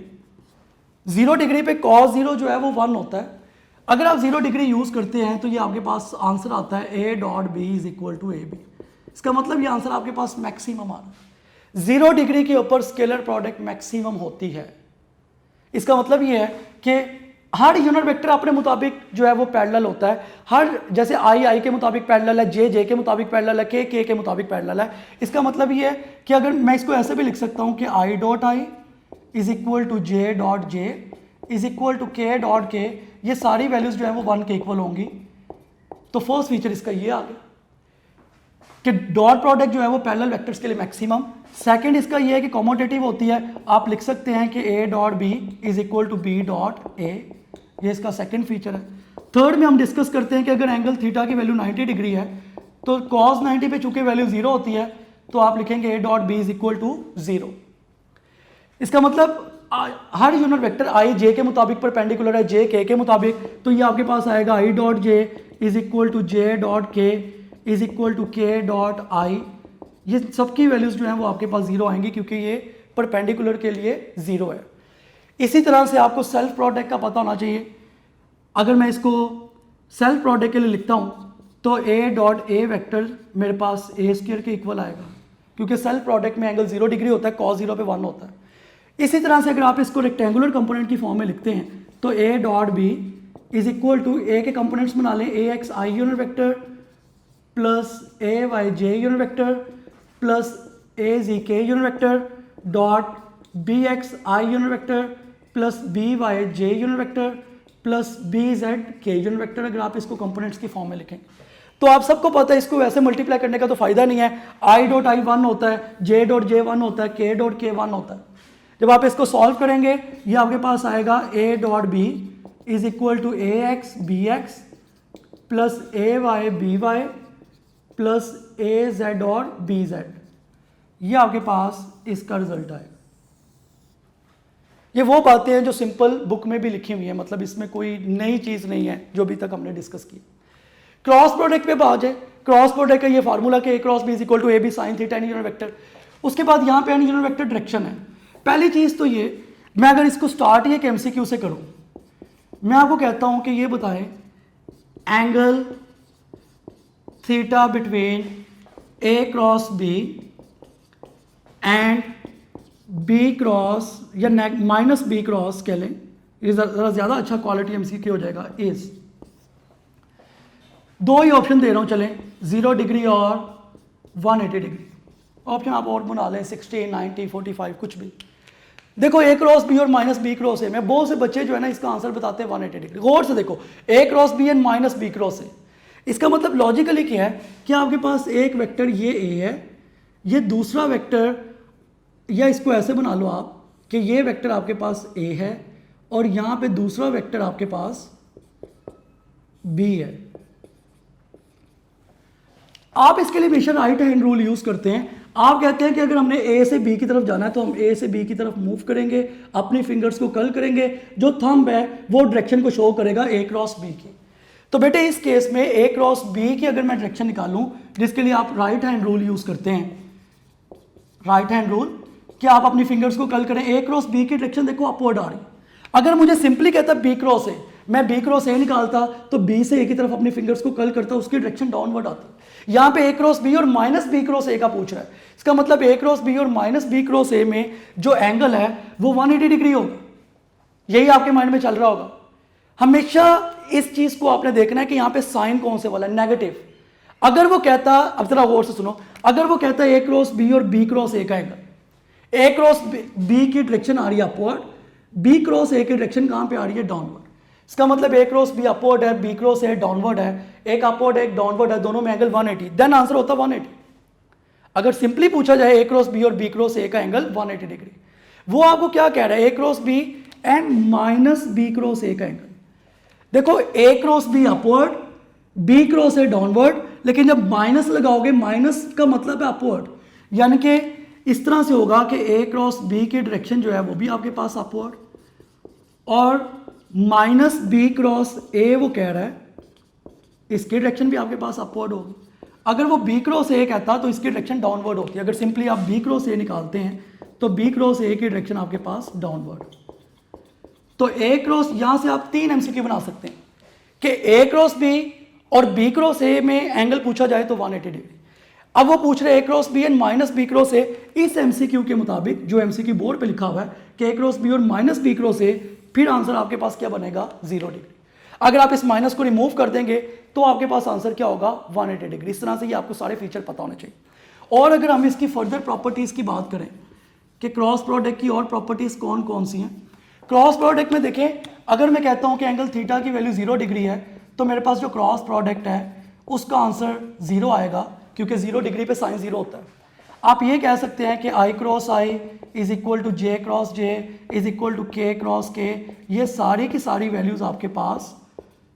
A: 0 डिग्री पे cos 0 जो है वो 1 होता है। अगर आप 0 डिग्री यूज करते हैं तो ये आपके पास आंसर आता है a dot B is equal to A B. इसका मतलब ये आंसर आपके पास मैक्सिमम आ रहा है। 0 डिग्री के ऊपर स्केलर प्रोडक्ट मैक्सिमम होती है। इसका मतलब ये है कि हर यूनिट वेक्टर अपने मुताबिक जो है वो पैरेलल होता है। हर जैसे आई के मुताबिक पैरेलल है, जे के मुताबिक पैरेलल है, के मुताबिक पैरेलल है। इसका मतलब ये है कि अगर मैं इसको ऐसे भी लिख सकता हूं कि I dot I is equal to J dot J is equal to K dot K, ये सारी वैल्यूज जो है वो 1 के इक्वल होंगी। तो फर्स्ट फीचर इसका ये आ गया कि डॉट प्रोडक्ट जो है वो पैरेलल वेक्टर्स के लिए मैक्सिमम। सेकंड इसका ये है कि कॉमोटेटिव होती है, आप लिख सकते हैं कि A dot B is equal to B dot A, ये इसका सेकंड फीचर है। थर्ड में हम डिस्कस करते हैं कि अगर एंगल थीटा की वैल्यू 90 डिग्री है तो cos 90 पे चूंकि वैल्यू 0 होती है तो आप लिखेंगे A dot B is equal to 0। इसका मतलब हर यूनिट वेक्टर आई जे के मुताबिक परपेंडिकुलर है, जे के मुताबिक, तो ये आपके पास आएगा I dot J is equal to J dot K is equal to K dot I. ये सबकी वैल्यूज जो हैं वो आपके पास 0 आएंगी क्योंकि ये परपेंडिकुलर के लिए 0 है। इसी तरह से आपको सेल्फ प्रोडक्ट का पता होना चाहिए। अगर मैं इसको सेल्फ प्रोडक्ट के लिए लिखता हूँ तो ए डॉट ए वेक्टर मेरे पास ए स्क्वायर के इक्वल आएगा क्योंकि सेल्फ प्रोडक्ट में एंगल 0 डिग्री होता है, cos 0 पे 1 होता है। इसी तरह से अगर आप इसको रेक्टेंगुलर कंपोनेंट की फॉर्म में लिखते हैं तो A dot B is equal to A के कंपोनेंट्स बना लें, A X I unit vector plus A Y J unit vector plus A Z K unit vector dot B X I unit vector plus B Y J unit vector plus B Z K unit vector. अगर आप इसको components की form में लिखें तो आप सबको पता है इसको वैसे मल्टीप्लाई करने का तो फायदा नहीं है। आई डॉट आई 1 होता है, जे डॉट जे 1 होता है, के डॉट के 1 होता है। जब आप इसको सॉल्व करेंगे ये आपके पास आएगा A dot B is equal to A X B X plus A Y B Y plus A Z और बी जेड। ये आपके पास इसका रिजल्ट आएगा। ये वो बातें हैं जो सिंपल बुक में भी लिखी हुई है, मतलब इसमें कोई नई चीज़ नहीं है जो अभी तक हमने डिस्कस की। क्रॉस प्रोडक्ट पे बात है। क्रॉस प्रोडक्ट का ये फार्मूला कि A cross B is equal to A B sine theta N unit vector. उसके बाद यहाँ पे एन यूनिट वेक्टर डायरेक्शन है। पहली चीज़ तो ये, मैं अगर इसको स्टार्ट ये एमसीक्यू से करूँ, मैं आपको कहता हूँ कि ये बताएं angle theta between A cross B and B cross या माइनस बी क्रॉस कह लें, ये ज़रा ज़्यादा अच्छा क्वालिटी एमसीक्यू हो जाएगा। इज दो ही ऑप्शन दे रहा हूँ, चलें 0 डिग्री और 180 डिग्री। ऑप्शन आप और बना लें 60, 90, 45 कुछ भी। देखो ए क्रॉस बी और माइनस बी क्रॉस ए में बहुत से बच्चे जो है ना इसका आंसर बताते हैं 180 डिग्री। गौर से देखो A cross B and minus B cross A, इसका मतलब लॉजिकली क्या है कि आपके पास एक वेक्टर ये ए है, ये दूसरा वेक्टर, या इसको ऐसे बना लो आप कि ये वेक्टर आपके पास ए है और यहां पे दूसरा वेक्टर आपके पास b है। आप इसके लिए हमेशा राइट हैंड रूल यूज करते हैं। आप कहते हैं कि अगर हमने ए से बी की तरफ जाना है तो हम ए से बी की तरफ मूव करेंगे, अपनी फिंगर्स को कर्ल करेंगे, जो थंब है वो डायरेक्शन को शो करेगा ए क्रॉस बी की। तो बेटे इस केस में ए क्रॉस बी की अगर मैं डायरेक्शन निकालूं, जिसके लिए आप राइट हैंड रूल यूज करते हैं, राइट हैंड रूल, कि आप अपनी फिंगर्स को कर्ल करें, ए क्रॉस बी की डायरेक्शन देखो अपवर्ड आ रही है। अगर मुझे सिंपली कहता बी क्रॉस ए, मैं बी क्रॉस ए निकालता तो बी से ए की तरफ अपनी फिंगर्स को कर्ल करता, उसकी डायरेक्शन डाउनवर्ड आती। यहां पे ए क्रॉस बी और माइनस बी क्रॉस ए का पूछ रहा है, इसका मतलब ए क्रॉस बी और माइनस बी क्रॉस ए में जो एंगल है वो 180 डिग्री होगा। यही आपके माइंड में चल रहा होगा। हमेशा इस चीज को आपने देखना है कि यहां पे साइन कौन से वाला है, नेगेटिव। अगर वो कहता, अब जरा गौर से सुनो, अगर वो कहता है ए क्रॉस बी और बी क्रॉस ए का एंगल, ए क्रॉस बी की डायरेक्शन आ रही है अपवर्ड, बी क्रॉस ए की डायरेक्शन कहां पे आ रही है, डाउनवर्ड। इसका मतलब ए क्रॉस बी अपवर्ड है, बी क्रॉस ए डाउनवर्ड है, एक अपवर्ड एक डाउनवर्ड है, दोनों में एंगल 180, देन आंसर होता 180। अगर सिंपली पूछा जाए ए क्रॉस बी और बी क्रॉस ए का एंगल 180 डिग्री, वो आपको क्या कह रहा है, A cross B and minus B cross A का एंगल। देखो A cross B upward, B cross A downward, लेकिन जब माइनस लगाओगे, माइनस का मतलब है अपवर्ड, यानी कि इस तरह से होगा कि ए क्रॉस बी की डायरेक्शन जो है वो भी आपके पास अपवर्ड, और माइनस बी क्रॉस ए वो कह रहा है इसकी डायरेक्शन भी आपके पास अपवर्ड होगी। अगर वो बी क्रॉस ए कहता तो इसकी डायरेक्शन डाउनवर्ड होती है। अगर सिंपली आप बी क्रॉस ए निकालते हैं तो बी क्रॉस ए की डायरेक्शन आपके पास डाउनवर्ड। तो ए क्रॉस, यहां से आप 3 एमसीक्यू बना सकते हैं कि ए क्रॉस बी और बी क्रॉस ए में एंगल पूछा जाए तो 180 डिग्री। अब वो पूछ रहे A cross B and minus B cross A, इस एमसीक्यू के मुताबिक जो एमसीक्यू बोर्ड पे लिखा हुआ है कि ए क्रॉस बी और माइनस बी क्रॉस ए, फिर आंसर आपके पास क्या बनेगा, 0 डिग्री। अगर आप इस माइनस को रिमूव कर देंगे तो आपके पास आंसर क्या होगा, 180 डिग्री। इस तरह से ये आपको सारे फीचर पता होने चाहिए। और अगर हम इसकी फर्दर प्रॉपर्टीज की बात करें कि क्रॉस प्रोडक्ट की और प्रॉपर्टीज कौन कौन सी हैं, क्रॉस प्रोडक्ट में देखें, अगर मैं कहता हूं कि एंगल थीटा की वैल्यू 0 डिग्री है तो मेरे पास जो क्रॉस प्रोडक्ट है उसका आंसर 0 आएगा, क्योंकि 0 डिग्री पे साइन 0 होता है। आप ये कह सकते हैं कि I cross I is equal to J cross J is equal to K cross K, ये सारी की सारी वैल्यूज आपके पास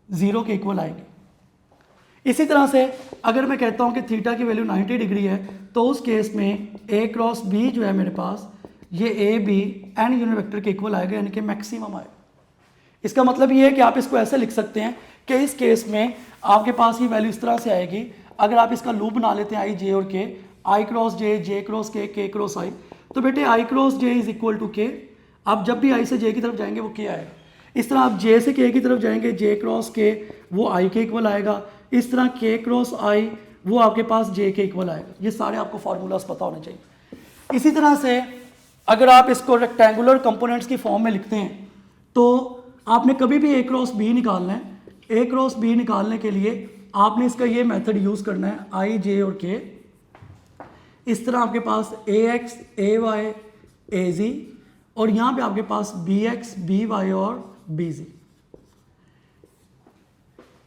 A: 0 के इक्वल आएंगी। इसी तरह से अगर मैं कहता हूं कि थीटा की वैल्यू 90 डिग्री है तो उस केस में ए क्रॉस बी जो है मेरे पास, ये A B N unit vector के इक्वल आएगा, यानी कि मैक्सिमम आएगा। इसका मतलब ये है कि आप इसको ऐसे लिख सकते हैं कि इस केस में आपके पास ये वैल्यू इस तरह से आएगी। अगर आप इसका लूप बना लेते हैं आई जे और K, I cross J cross K cross I, तो बेटे I cross J is equal to K. आप जब भी आई से जे की तरफ जाएंगे वो के आएगा। इस तरह आप जे से के की तरफ जाएंगे, जे क्रॉस के वो आई के इक्वल आएगा। इस तरह के क्रॉस आई वो आपके पास जे के इक्वल आएगा। ये सारे आपको फार्मूलाज पता होने चाहिए। इसी तरह से अगर आप इसको रेक्टेंगुलर कंपोनेंट्स की फॉर्म में लिखते हैं तो आपने कभी भी ए क्रॉस बी निकालना है, ए क्रॉस बी निकालने के लिए आपने इसका ये मेथड यूज करना है, आई जे और के। इस तरह आपके पास ए एक्स ए वाई ए जी, और यहां पे आपके पास बी एक्स बी वाई और बी जी।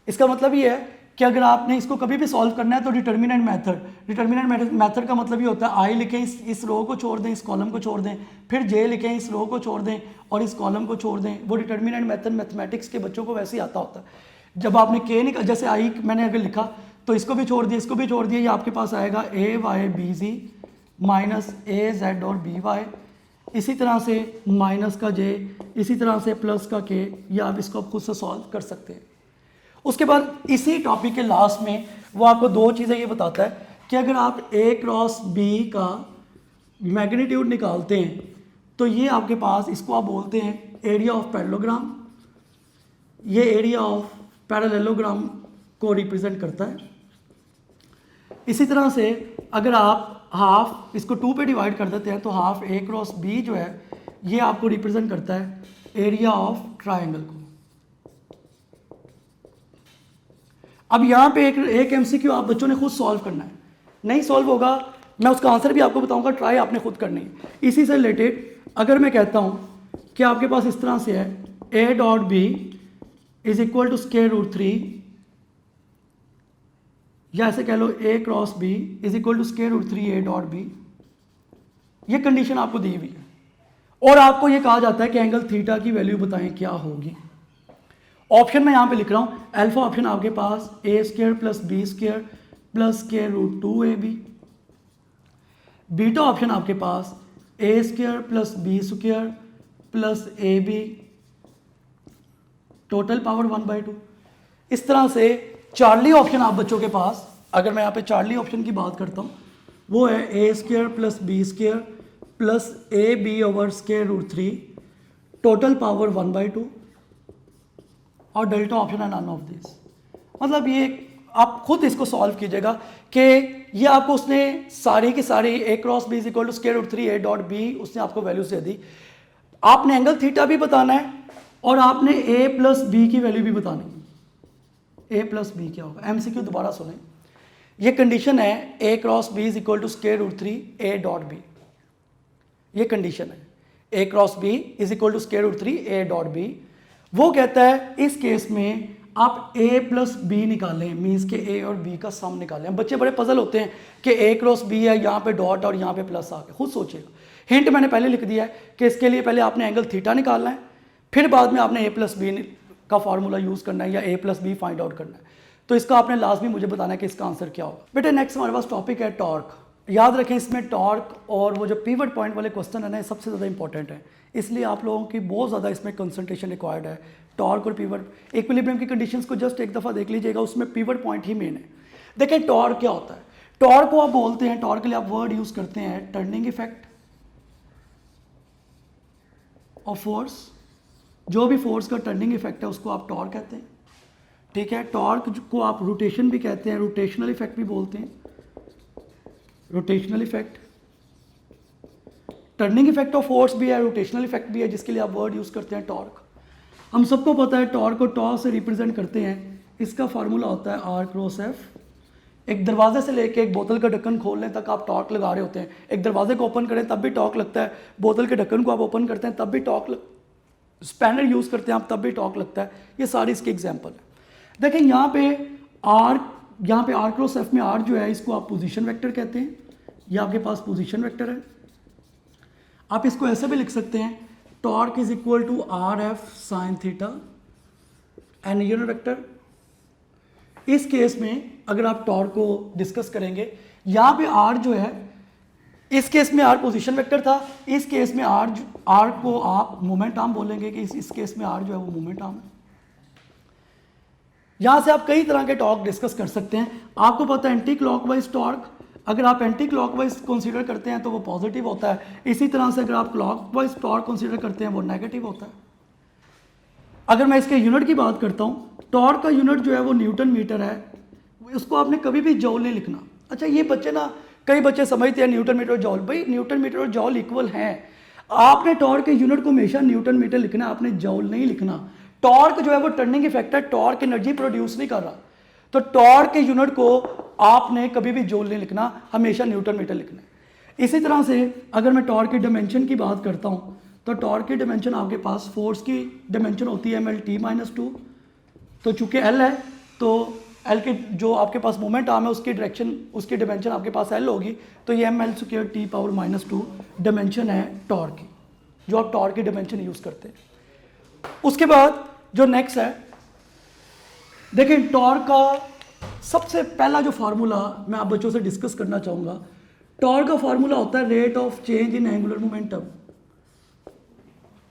A: इसका मतलब ये है कि अगर आपने इसको कभी भी सॉल्व करना है तो डिटर्मिनेंट मेथड का मतलब ये होता है आई लिखें, इस रो को छोड़ दें, इस कॉलम को छोड़ दें, फिर जे लिखें, इस रो को छोड़ दें और इस कॉलम को छोड़ दें। वो डिटर्मिनेंट मेथड मैथमेटिक्स के बच्चों को वैसे ही आता होता है। जब आपने के निकाल, जैसे आई मैंने अगर लिखा तो इसको भी छोड़ दिया, इसको भी छोड़ दिया, ये आपके पास आएगा ए वाई बी जी माइनस ए जेड और बी वाई। इसी तरह से माइनस का जे, इसी तरह से प्लस का के, या आप इसको खुद से सॉल्व कर सकते हैं। उसके बाद इसी टॉपिक के लास्ट में वो आपको 2 चीज़ें ये बताता है कि अगर आप ए क्रॉस बी का मैग्नीट्यूड निकालते हैं तो ये आपके पास, इसको आप बोलते हैं एरिया ऑफ पैरेललोग्राम। ये एरिया ऑफ पैरेललोग्राम को रिप्रेजेंट करता है। इसी तरह से अगर आप हाफ इसको 2 पे डिवाइड कर देते हैं तो हाफ ए क्रॉस बी जो है ये आपको रिप्रेजेंट करता है एरिया ऑफ ट्रायंगल को। अब यहाँ पे एक एमसीक्यू आप बच्चों ने खुद सॉल्व करना है, नहीं सॉल्व होगा मैं उसका आंसर भी आपको बताऊंगा, ट्राई आपने खुद करनी है। इसी से रिलेटेड अगर मैं कहता हूँ कि आपके पास इस तरह से है A dot B is equal to square root 3, या ऐसे कह लो A cross B is equal to square root 3 A dot B, ये कंडीशन आपको दी हुई है। और आपको ये कहा जाता है कि एंगल थीटा की वैल्यू बताएं क्या होगी। ऑप्शन में यहां पे लिख रहा हूं, अल्फा ऑप्शन आपके पास A square plus B square plus square root 2ab, beta option आपके पास A square plus B square plus ab total power 1/2। इस तरह से चार्ली ऑप्शन आप बच्चों के पास, अगर मैं यहाँ पे चार्ली ऑप्शन की बात करता हूँ, वो है A square plus B square plus A B over square root 3 total power 1/2 और डेल्टा ऑप्शन है नन ऑफ दिस। मतलब ये आप खुद इसको सॉल्व कीजिएगा कि ये आपको उसने सारी की सारी A cross B is equal to square root 3 A dot B, उसने आपको वैल्यूज दे दी। आपने एंगल थीटा भी बताना है और आपने ए प्लस बी की वैल्यू भी बतानी है। ए प्लस बी क्या होगा, एमसीक्यू दोबारा सुने। ये कंडीशन है A cross B is equal to square root 3 A dot B, ये कंडीशन है A cross B is equal to square root 3 A dot B. वो कहता है इस केस में आप a प्लस बी निकालें, मीन्स के a और b का सम निकालें। बच्चे बड़े पजल होते हैं कि a क्रॉस b है, यहाँ पे डॉट और यहाँ पे प्लस आ गया। खुद सोचिएगा, हिंट मैंने पहले लिख दिया है कि इसके लिए पहले आपने एंगल थीटा निकालना है, फिर बाद में आपने a प्लस बी का फॉर्मूला यूज़ करना है या a plus B find out करना है। तो इसका आपने लाजमी मुझे बताना है कि इसका आंसर क्या होगा। बेटे नेक्स्ट हमारे पास टॉपिक है टॉर्क। याद रखें इसमें टॉर्क और वो जो पिवट पॉइंट वाले क्वेश्चन है ना, सबसे ज़्यादा इंपॉर्टेंट है, इसलिए आप लोगों की बहुत ज़्यादा इसमें कंसंट्रेशन रिक्वायर्ड है। टॉर्क और पिवट इक्विलिब्रियम की कंडीशंस को जस्ट एक दफ़ा देख लीजिएगा, उसमें पिवट पॉइंट ही मेन है। देखिए टॉर्क क्या होता है, टॉर्क को आप बोलते हैं, टॉर्क के लिए आप वर्ड यूज़ करते हैं टर्निंग इफेक्ट ऑफ फोर्स। जो भी फोर्स का टर्निंग इफेक्ट है उसको आप टॉर्क कहते हैं, ठीक है। टॉर्क को आप रोटेशन भी कहते हैं, रोटेशनल इफेक्ट भी बोलते हैं, rotational effect. Turning effect of force भी है, रोटेशनल इफेक्ट भी है, जिसके लिए आप वर्ड यूज़ करते हैं टॉर्क। हम सबको पता है टॉर्क को टॉ से रिप्रेजेंट करते हैं, इसका फार्मूला होता है आर क्रॉस एफ। एक दरवाजे से लेके एक बोतल का ढक्कन खोलने तक आप टॉर्क लगा रहे होते हैं। एक दरवाजे को ओपन करें तब भी टॉर्क लगता है, बोतल के ढक्कन को आप ओपन करते हैं तब भी स्पैनर यूज़ करते हैं आप तब भी टॉर्क लगता है। ये सारी इसकी एग्जाम्पल है। देखें यहाँ पे आर क्रॉस एफ में आर जो है इसको आप पोजीशन वेक्टर कहते हैं, ये आपके पास पोजीशन वेक्टर है। आप इसको ऐसे भी लिख सकते हैं, torque is equal to R F sine theta N unit vector. इस केस में अगर आप टॉर्क को डिस्कस करेंगे, यहाँ पे आर जो है, इस केस में आर पोजीशन वेक्टर था, इस केस में आर को आप मोमेंट आर्म बोलेंगे कि इस केस में आर जो है वो मोमेंट आर्म है। यहाँ से आप कई तरह के टॉर्क डिस्कस कर सकते हैं। आपको पता है एंटी क्लॉकवाइज टॉर्क, अगर आप एंटी क्लॉकवाइज कंसीडर करते हैं तो वो पॉजिटिव होता है। इसी तरह से अगर आप क्लॉकवाइज टॉर्क कंसीडर करते हैं वो नेगेटिव होता है। अगर मैं इसके यूनिट की बात करता हूँ, टॉर्क का यूनिट जो है वो न्यूटन मीटर है, उसको आपने कभी भी जॉल नहीं लिखना। अच्छा ये बच्चे ना, कई बच्चे समझते हैं न्यूटन मीटर और जॉल, भाई न्यूटन मीटर और जॉल इक्वल हैं। आपने टॉर्क के यूनिट को हमेशा न्यूटन मीटर लिखना, आपने जॉल नहीं लिखना। टॉर्क जो है वो टर्निंग इफेक्ट है, टॉर्क एनर्जी प्रोड्यूस नहीं कर रहा, तो टॉर्क के यूनिट को आपने कभी भी जूल नहीं लिखना, हमेशा न्यूटन मीटर लिखना है। इसी तरह से अगर मैं टॉर्क की डायमेंशन की बात करता हूँ, तो टॉर्क की डायमेंशन आपके पास फोर्स की डायमेंशन होती है ml/t-2। तो चूंकि L है तो L के जो आपके पास मोमेंट आर्म है उसकी डायरेक्शन, उसकी डायमेंशन आपके पास L होगी, तो ये ml²t⁻⁻2 डायमेंशन है टॉर्क की, जो आप टॉर्क की डायमेंशन यूज़ करते हैं। उसके बाद जो नेक्स्ट है, देखिए टॉर्क का सबसे पहला जो फार्मूला मैं आप बच्चों से डिस्कस करना चाहूँगा, टॉर्क का फार्मूला होता है rate of change in angular momentum.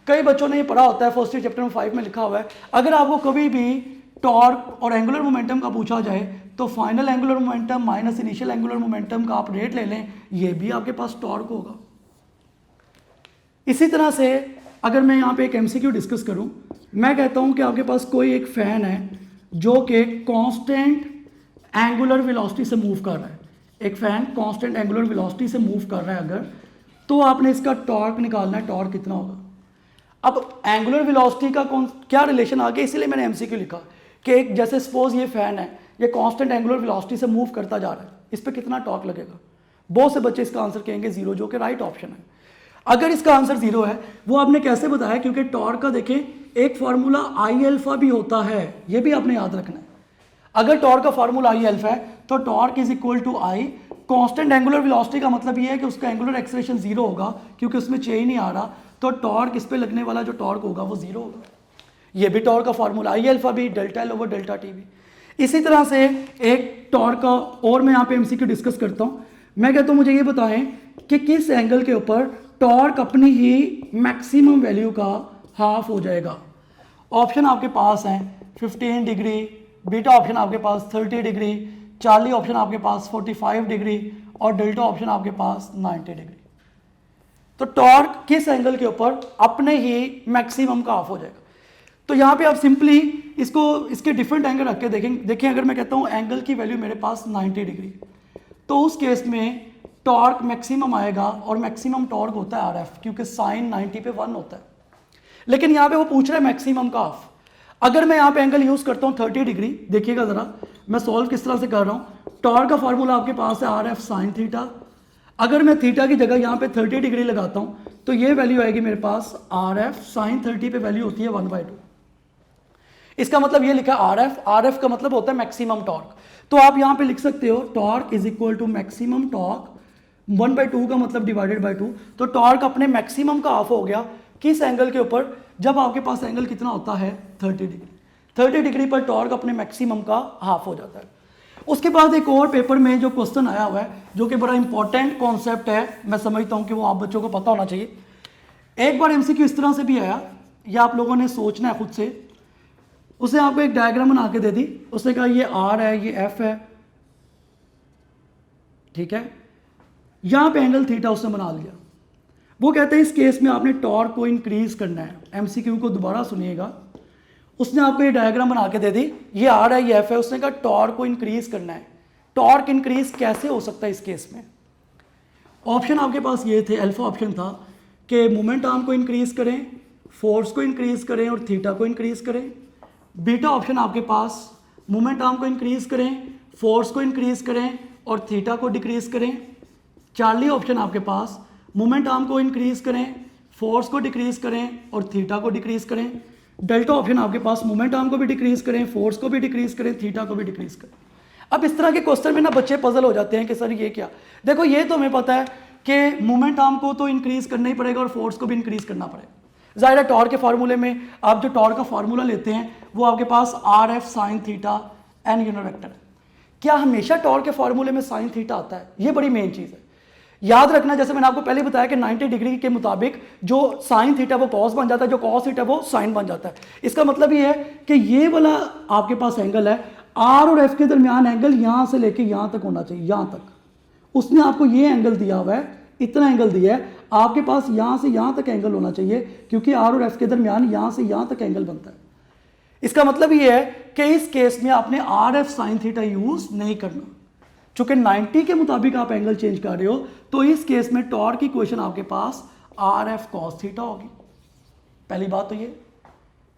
A: कई बच्चों ने ये पढ़ा होता है, फर्स्ट ईयर चैप्टर में 5 में लिखा हुआ है। अगर आपको कभी भी टॉर्क और एंगुलर मोमेंटम का पूछा जाए तो final angular momentum minus initial angular momentum का आप रेट ले लें, ये भी आपके पास टॉर्क होगा। इसी तरह से अगर मैं यहाँ पे एक एमसीक्यू डिस्कस करूँ, मैं कहता हूँ कि आपके पास कोई एक फैन है जो कि कांस्टेंट एंगुलर वेलोसिटी से मूव कर रहा है। एक फैन कांस्टेंट एंगुलर वेलोसिटी से मूव कर रहा है अगर, तो आपने इसका टॉर्क निकालना है, टॉर्क कितना होगा। अब एंगुलर वेलोसिटी का क्या रिलेशन आ गया, इसीलिए मैंने एमसीक्यू लिखा कि एक जैसे सपोज ये फैन है, ये कांस्टेंट एंगुलर वेलोसिटी से मूव करता जा रहा है, इस पर कितना टॉर्क लगेगा। बहुत से बच्चे इसका आंसर कहेंगे 0, जो कि राइट ऑप्शन है। अगर इसका आंसर 0 है, वो आपने कैसे बताया, क्योंकि टॉर्क का देखें एक फार्मूला आई अल्फा भी होता है, ये भी आपने याद रखना है। अगर टॉर्क का फार्मूला आई अल्फा है तो torque is equal to I. Constant angular velocity का मतलब ये है कि उसका एंगुलर एक्सेलरेशन जीरो होगा क्योंकि उसमें चेंज नहीं आ रहा, तो टॉर्क इस पे लगने वाला जो टॉर्क होगा वो जीरो होगा। ये भी टॉर्क का फार्मूला, आई अल्फा भी delta L over delta T भी। इसी तरह से एक टॉर्क का और मैं यहाँ पे एमसीक्यू डिस्कस करता हूँ। मैं कहता हूँ मुझे ये बताएं कि किस एंगल के ऊपर टॉर्क अपनी ही मैक्सिमम वैल्यू का हाफ हो जाएगा। ऑप्शन आपके पास हैं 15 डिग्री, बीटा ऑप्शन आपके पास 30 डिग्री, चार्ली ऑप्शन आपके पास 45 डिग्री और डेल्टा ऑप्शन आपके पास 90 डिग्री। तो टॉर्क किस एंगल के ऊपर अपने ही मैक्सिमम का हाफ हो जाएगा। तो यहाँ पे आप सिंपली इसको इसके डिफरेंट एंगल रख के देखिए अगर मैं कहता हूँ एंगल की वैल्यू मेरे पास 90 डिग्री, तो उस केस में टॉर्क मैक्सिमम आएगा और मैक्सिमम टॉर्क होता है आरएफ, क्योंकि साइन 90 पे 1 होता है। लेकिन यहाँ पे वो पूछ रहा है मैक्सिमम का हाफ। अगर मैं यहाँ पे एंगल यूज करता हूँ 30 डिग्री, देखिएगा जरा मैं सॉल्व किस तरह से कर रहा हूँ। टॉर्क का फॉर्मूला आपके पास है आर एफ साइन थीटा। अगर मैं थीटा की जगह यहाँ पे 30 डिग्री लगाता हूँ तो ये वैल्यू आएगी मेरे पास आर एफ साइन 30 पे वैल्यू होती है 1/2। इसका मतलब ये लिखा आर एफ का मतलब होता है मैक्सिमम टॉर्क। तो आप यहाँ पे लिख सकते हो torque is equal to maximum torque 1/2 का मतलब डिवाइडेड बाय 2। तो टॉर्क अपने मैक्सिमम का हाफ हो गया किस एंगल के ऊपर, जब आपके पास एंगल कितना होता है 30 डिग्री। 30 डिग्री पर टॉर्क अपने मैक्सिमम का हाफ हो जाता है। उसके बाद एक और पेपर में जो क्वेश्चन आया हुआ है जो कि बड़ा इंपॉर्टेंट कॉन्सेप्ट है, मैं समझता हूँ कि वो आप बच्चों को पता होना चाहिए। एक बार एमसीक्यू इस तरह से भी आया, या आप लोगों ने सोचना है खुद से। उसने आपको एक डायग्राम बना के दे दी, उसने कहा ये आर है, ये एफ है, ठीक है, यहां पे एंगल थीटा उसने बना लिया। वो कहते हैं इस केस में आपने टॉर्क को इंक्रीज करना है। एमसीक्यू को दोबारा सुनिएगा। उसने आपको ये डायग्राम बना के दे दी, ये आर है, ये एफ है, उसने कहा टॉर्क को इंक्रीज करना है। टॉर्क इंक्रीज कैसे हो सकता है इस केस में? ऑप्शन आपके पास ये थे, अल्फा ऑप्शन था कि मोमेंट आर्म को इंक्रीज करें, फोर्स को इंक्रीज करें और थीटा को इंक्रीज करें। बीटा ऑप्शन आपके पास मोमेंट आर्म को इंक्रीज करें, फोर्स को इंक्रीज करें और थीटा को डिक्रीज करें। चार्ली ऑप्शन आपके पास मोमेंट आर्म को इंक्रीज करें, फोर्स को डिक्रीज करें और थीटा को डिक्रीज करें। डेल्टा ऑप्शन आपके पास मोमेंट आर्म को भी डिक्रीज करें, फोर्स को भी डिक्रीज करें, थीटा को भी डिक्रीज करें। अब इस तरह के क्वेश्चन में ना बच्चे पजल हो जाते हैं कि सर ये क्या। देखो ये तो हमें पता है कि मोमेंट आर्म को तो इंक्रीज करना ही पड़ेगा और फोर्स को भी इंक्रीज करना पड़ेगा। ज़ाहिर है टॉर्क के फार्मूले में आप जो टॉर्क का फार्मूला लेते हैं वो आपके पास R F sine theta N unit vector. क्या हमेशा टॉर्क के फार्मूले में साइन थीटा आता है? ये बड़ी मेन चीज़ है, याद रखना। जैसे मैंने आपको पहले बताया कि 90 डिग्री के मुताबिक जो साइन थीटा वो कॉस बन जाता है, जो कॉस थीटा वो साइन बन जाता है। इसका मतलब ये है कि ये वाला आपके पास एंगल है, आर और एफ के दरमियान एंगल यहाँ से लेके यहाँ तक होना चाहिए, यहाँ तक। उसने आपको ये एंगल दिया हुआ है, इतना एंगल दिया है, आपके पास यहाँ से यहाँ तक एंगल होना चाहिए, क्योंकि आर और एफ के दरमियान यहाँ से यहाँ तक एंगल बनता है। इसका मतलब ये है कि इस केस में आपने are F sine theta use नहीं करना। चूंकि 90 के मुताबिक आप एंगल चेंज कर रहे हो, तो इस केस में टॉर्क की इक्वेशन आपके पास आर एफ कॉस थीटा होगी। पहली बात तो ये,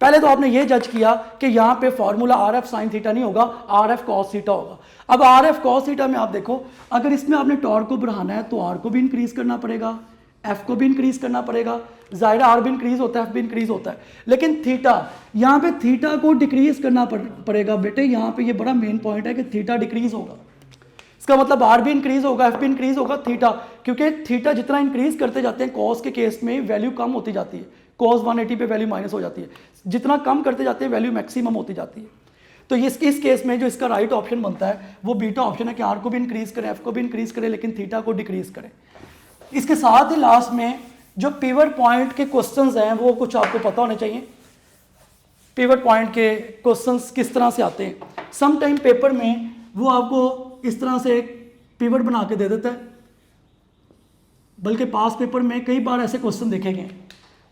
A: पहले तो आपने ये जज किया कि यहां पे formula R F sine theta नहीं होगा, आर एफ कॉस थीटा होगा। अब आर एफ कॉस थीटा में आप देखो, अगर इसमें आपने टॉर्क को बढ़ाना है तो आर को भी इंक्रीज करना पड़ेगा, एफ को भी इंक्रीज करना पड़ेगा। जाहिर आर भी इंक्रीज होता है, एफ भी इंक्रीज होता है, लेकिन थीटा, यहाँ पे थीटा को डिक्रीज करना पड़ेगा बेटे। यहाँ पे ये बड़ा मेन पॉइंट है कि थीटा डिक्रीज होगा। इसका मतलब आर भी इंक्रीज होगा, एफ भी इंक्रीज होगा, थीटा, क्योंकि थीटा जितना इंक्रीज करते जाते हैं कॉस के केस में वैल्यू कम होती जाती है, कॉस 180 पे वैल्यू माइनस हो जाती है, जितना कम करते जाते हैं वैल्यू मैक्सिमम होती जाती है। तो इस केस में जो इसका राइट ऑप्शन बनता है वो बीटा ऑप्शन है कि आर को भी इंक्रीज करें, एफ को भी इंक्रीज करें, लेकिन थीटा को डिक्रीज करें। इसके साथ ही लास्ट में जो पिवट पॉइंट के क्वेश्चंस हैं वो कुछ आपको पता होने चाहिए। पिवट पॉइंट के क्वेश्चंस किस तरह से आते हैं? सम टाइम पेपर में वो आपको इस तरह से एक पिवट बना के दे देता है, बल्कि पास पेपर में कई बार ऐसे क्वेश्चन देखे गए।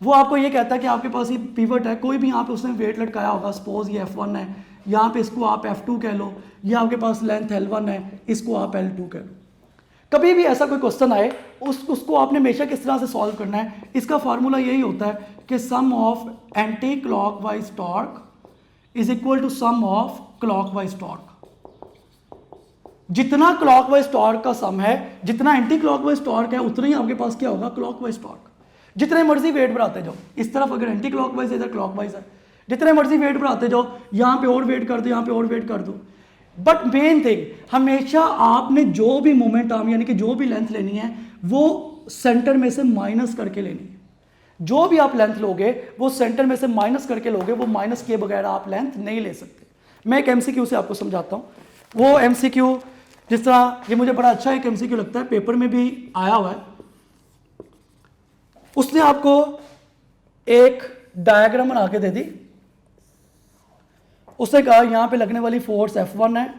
A: वो आपको ये कहता है कि आपके पास ये पिवट है, कोई भी यहाँ पे उसने वेट लटकाया होगा, सपोज ये F1 है, यहाँ पे इसको आप F2 कह लो, ये आपके पास लेंथ L1 है, इसको आप L2 कह लो। कभी भी ऐसा कोई क्वेश्चन आए उसको आपने हमेशा किस तरह से सॉल्व करना है? इसका फार्मूला यही होता है कि sum of anti clockwise torque is equal to sum of clockwise torque. जितना क्लॉकवाइज टॉर्क का सम है, जितना एंटी क्लॉकवाइज टॉर्क है, उतना ही आपके पास क्या होगा? Clockwise torque. जितने मर्जी वेट बढ़ाते जाओ, इस तरफ अगर एंटी क्लॉकवाइज है, इधर क्लॉकवाइज है, जितने मर्जी वेट बढ़ाते जाओ, यहाँ पे और वेट कर दो, यहाँ पे और वेट कर दो, बट मेन थिंग, हमेशा आपने जो भी मोमेंट आर्म यानी कि जो भी लेंथ लेनी है वो सेंटर में से माइनस करके लेनी है। जो भी आप लेंथ लोगे वो सेंटर में से माइनस करके लोगे, वो माइनस किए बगैर आप लेंथ नहीं ले सकते। मैं एक एमसीक्यू से आपको समझाता हूं। वो एमसीक्यू जिस तरह, ये मुझे बड़ा अच्छा एक एमसीक्यू लगता है, पेपर में भी आया हुआ है। उसने आपको एक डायग्राम बना के दे दी। उसने कहा यहां पे लगने वाली फोर्स F1 है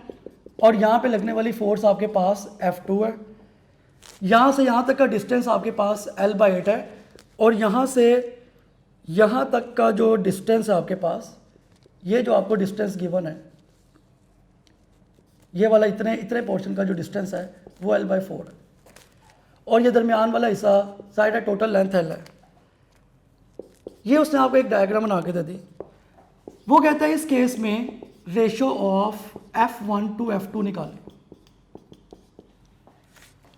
A: और यहां पे लगने वाली फोर्स आपके पास F2 है। यहां से यहां तक का डिस्टेंस आपके पास L/8 है और यहां से यहां तक का जो डिस्टेंस है आपके पास, ये जो आपको डिस्टेंस गिवन है, ये वाला इतने इतने पोर्शन का जो डिस्टेंस है वो L/4 है और ये दरमियान वाला हिस्सा साइड है, टोटल लेंथ L है। ये उसने आपको एक डायग्राम बना के दे दी। वो कहता है इस केस में ratio of F1 to F2 निकालें।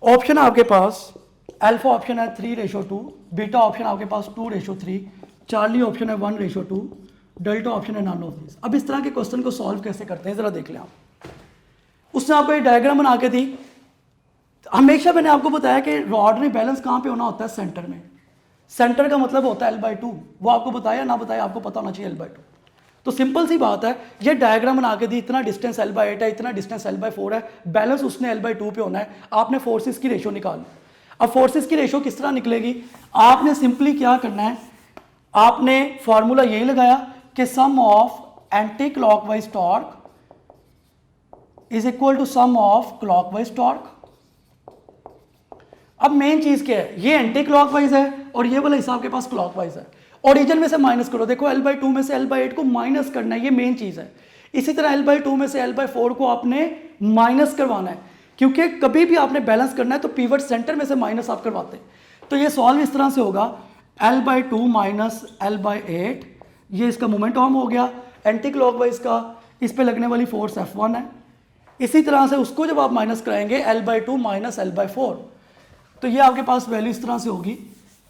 A: ऑप्शन है आपके पास, अल्फा ऑप्शन है 3:2, बीटा ऑप्शन आपके पास 2:3, चार्ली ऑप्शन है 1:2, डेल्टा ऑप्शन है नन ऑफ दिस। अब इस तरह के क्वेश्चन को सॉल्व कैसे करते हैं जरा देख लें आप। उसने आपको एक डायग्राम बना के दी। हमेशा मैंने आपको बताया कि रॉड में बैलेंस कहां पे होना होता है, सेंटर में। सेंटर का मतलब होता है L/2। वो आपको बताया ना बताया, आपको पता होना चाहिए L/2। तो सिंपल सी बात है, ये डायग्राम बना के दी, इतना डिस्टेंस L/8 है, इतना डिस्टेंस L/4 है, बैलेंस उसने L/2 पे होना है। आपने फोर्सेस की रेशो निकालनी। अब फोर्सेस की रेशो किस तरह निकलेगी, आपने सिंपली क्या करना है, आपने फॉर्मूला यही लगाया कि sum of anti clockwise torque is equal to sum of clockwise torque. अब मेन चीज क्या है, ये एंटी क्लॉकवाइज है और ये वाला हिसाब के पास क्लॉकवाइज है। ओरिजिन में से माइनस करो, देखो L/2 में से L/8 को माइनस करना है, ये मेन चीज है। इसी तरह L/2 में से L/4 को आपने माइनस करवाना है, क्योंकि कभी भी आपने बैलेंस करना है तो पिवट सेंटर में से माइनस आप करवाते हैं। तो ये सॉल्व इस तरह से होगा, L/2 माइनस L/8, ये इसका मोमेंट आर्म हो गया। एंटी क्लॉकवाइज का इस पे लगने वाली फोर्स F1 है। इसी तरह से उसको जब आप माइनस कराएंगे L/2 माइनस L/4, तो ये आपके पास वैल्यू इस तरह से होगी,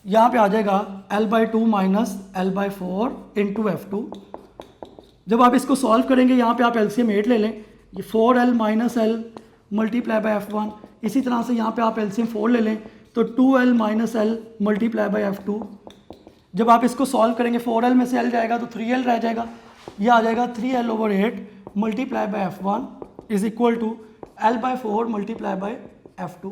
A: यहाँ पे आ जाएगा L/2 minus L/4 into F2। जब आप इसको सॉल्व करेंगे, यहाँ पे आप LCM 8 ले लें, ये 4L minus L multiply by F1। इसी तरह से यहाँ पे आप LCM 4 ले लें तो 2L minus L multiply by F2। जब आप इसको सॉल्व करेंगे, 4L में से L जाएगा तो 3L रह जाएगा, ये आ जाएगा 3L/8 multiply by F1 is equal to L/4 multiply by F2।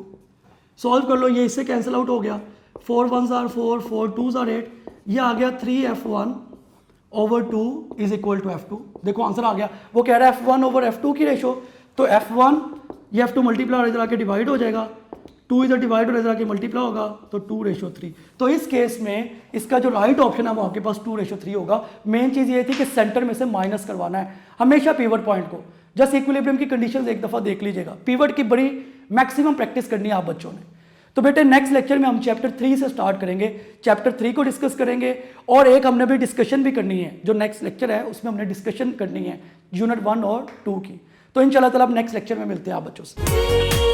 A: Solve कर लो, ये इससे कैंसिल आउट हो गया, 4 1s are 4, 4 2s are 8, ये आ गया 3F1/2 is equal to F2। देखो आंसर आ गया। वो कह रहा है F1/F2 की रेशो, तो F1 ये F2 मल्टीप्लाई और इधर आके डिवाइड हो जाएगा, 2 इधर डिवाइड और इधर आके मल्टीप्लाई होगा तो 2:3। तो इस केस में इसका जो राइट ऑप्शन है वो आपके पास 2:3 होगा। मेन चीज़ ये थी कि सेंटर में से माइनस करवाना है हमेशा पिवट पॉइंट को। जस्ट इक्विलिब्रियम की कंडीशंस एक दफ़ा देख लीजिएगा, पिवट की बड़ी मैक्सिमम प्रैक्टिस करनी है आप बच्चों ने। तो बेटे नेक्स्ट लेक्चर में हम चैप्टर 3 से स्टार्ट करेंगे, चैप्टर 3 को डिस्कस करेंगे और एक हमने भी डिस्कशन भी करनी है। जो नेक्स्ट लेक्चर है उसमें हमने डिस्कशन करनी है यूनिट 1 और 2 की। तो इंशाल्लाह ताला अब नेक्स्ट लेक्चर में मिलते हैं आप बच्चों से।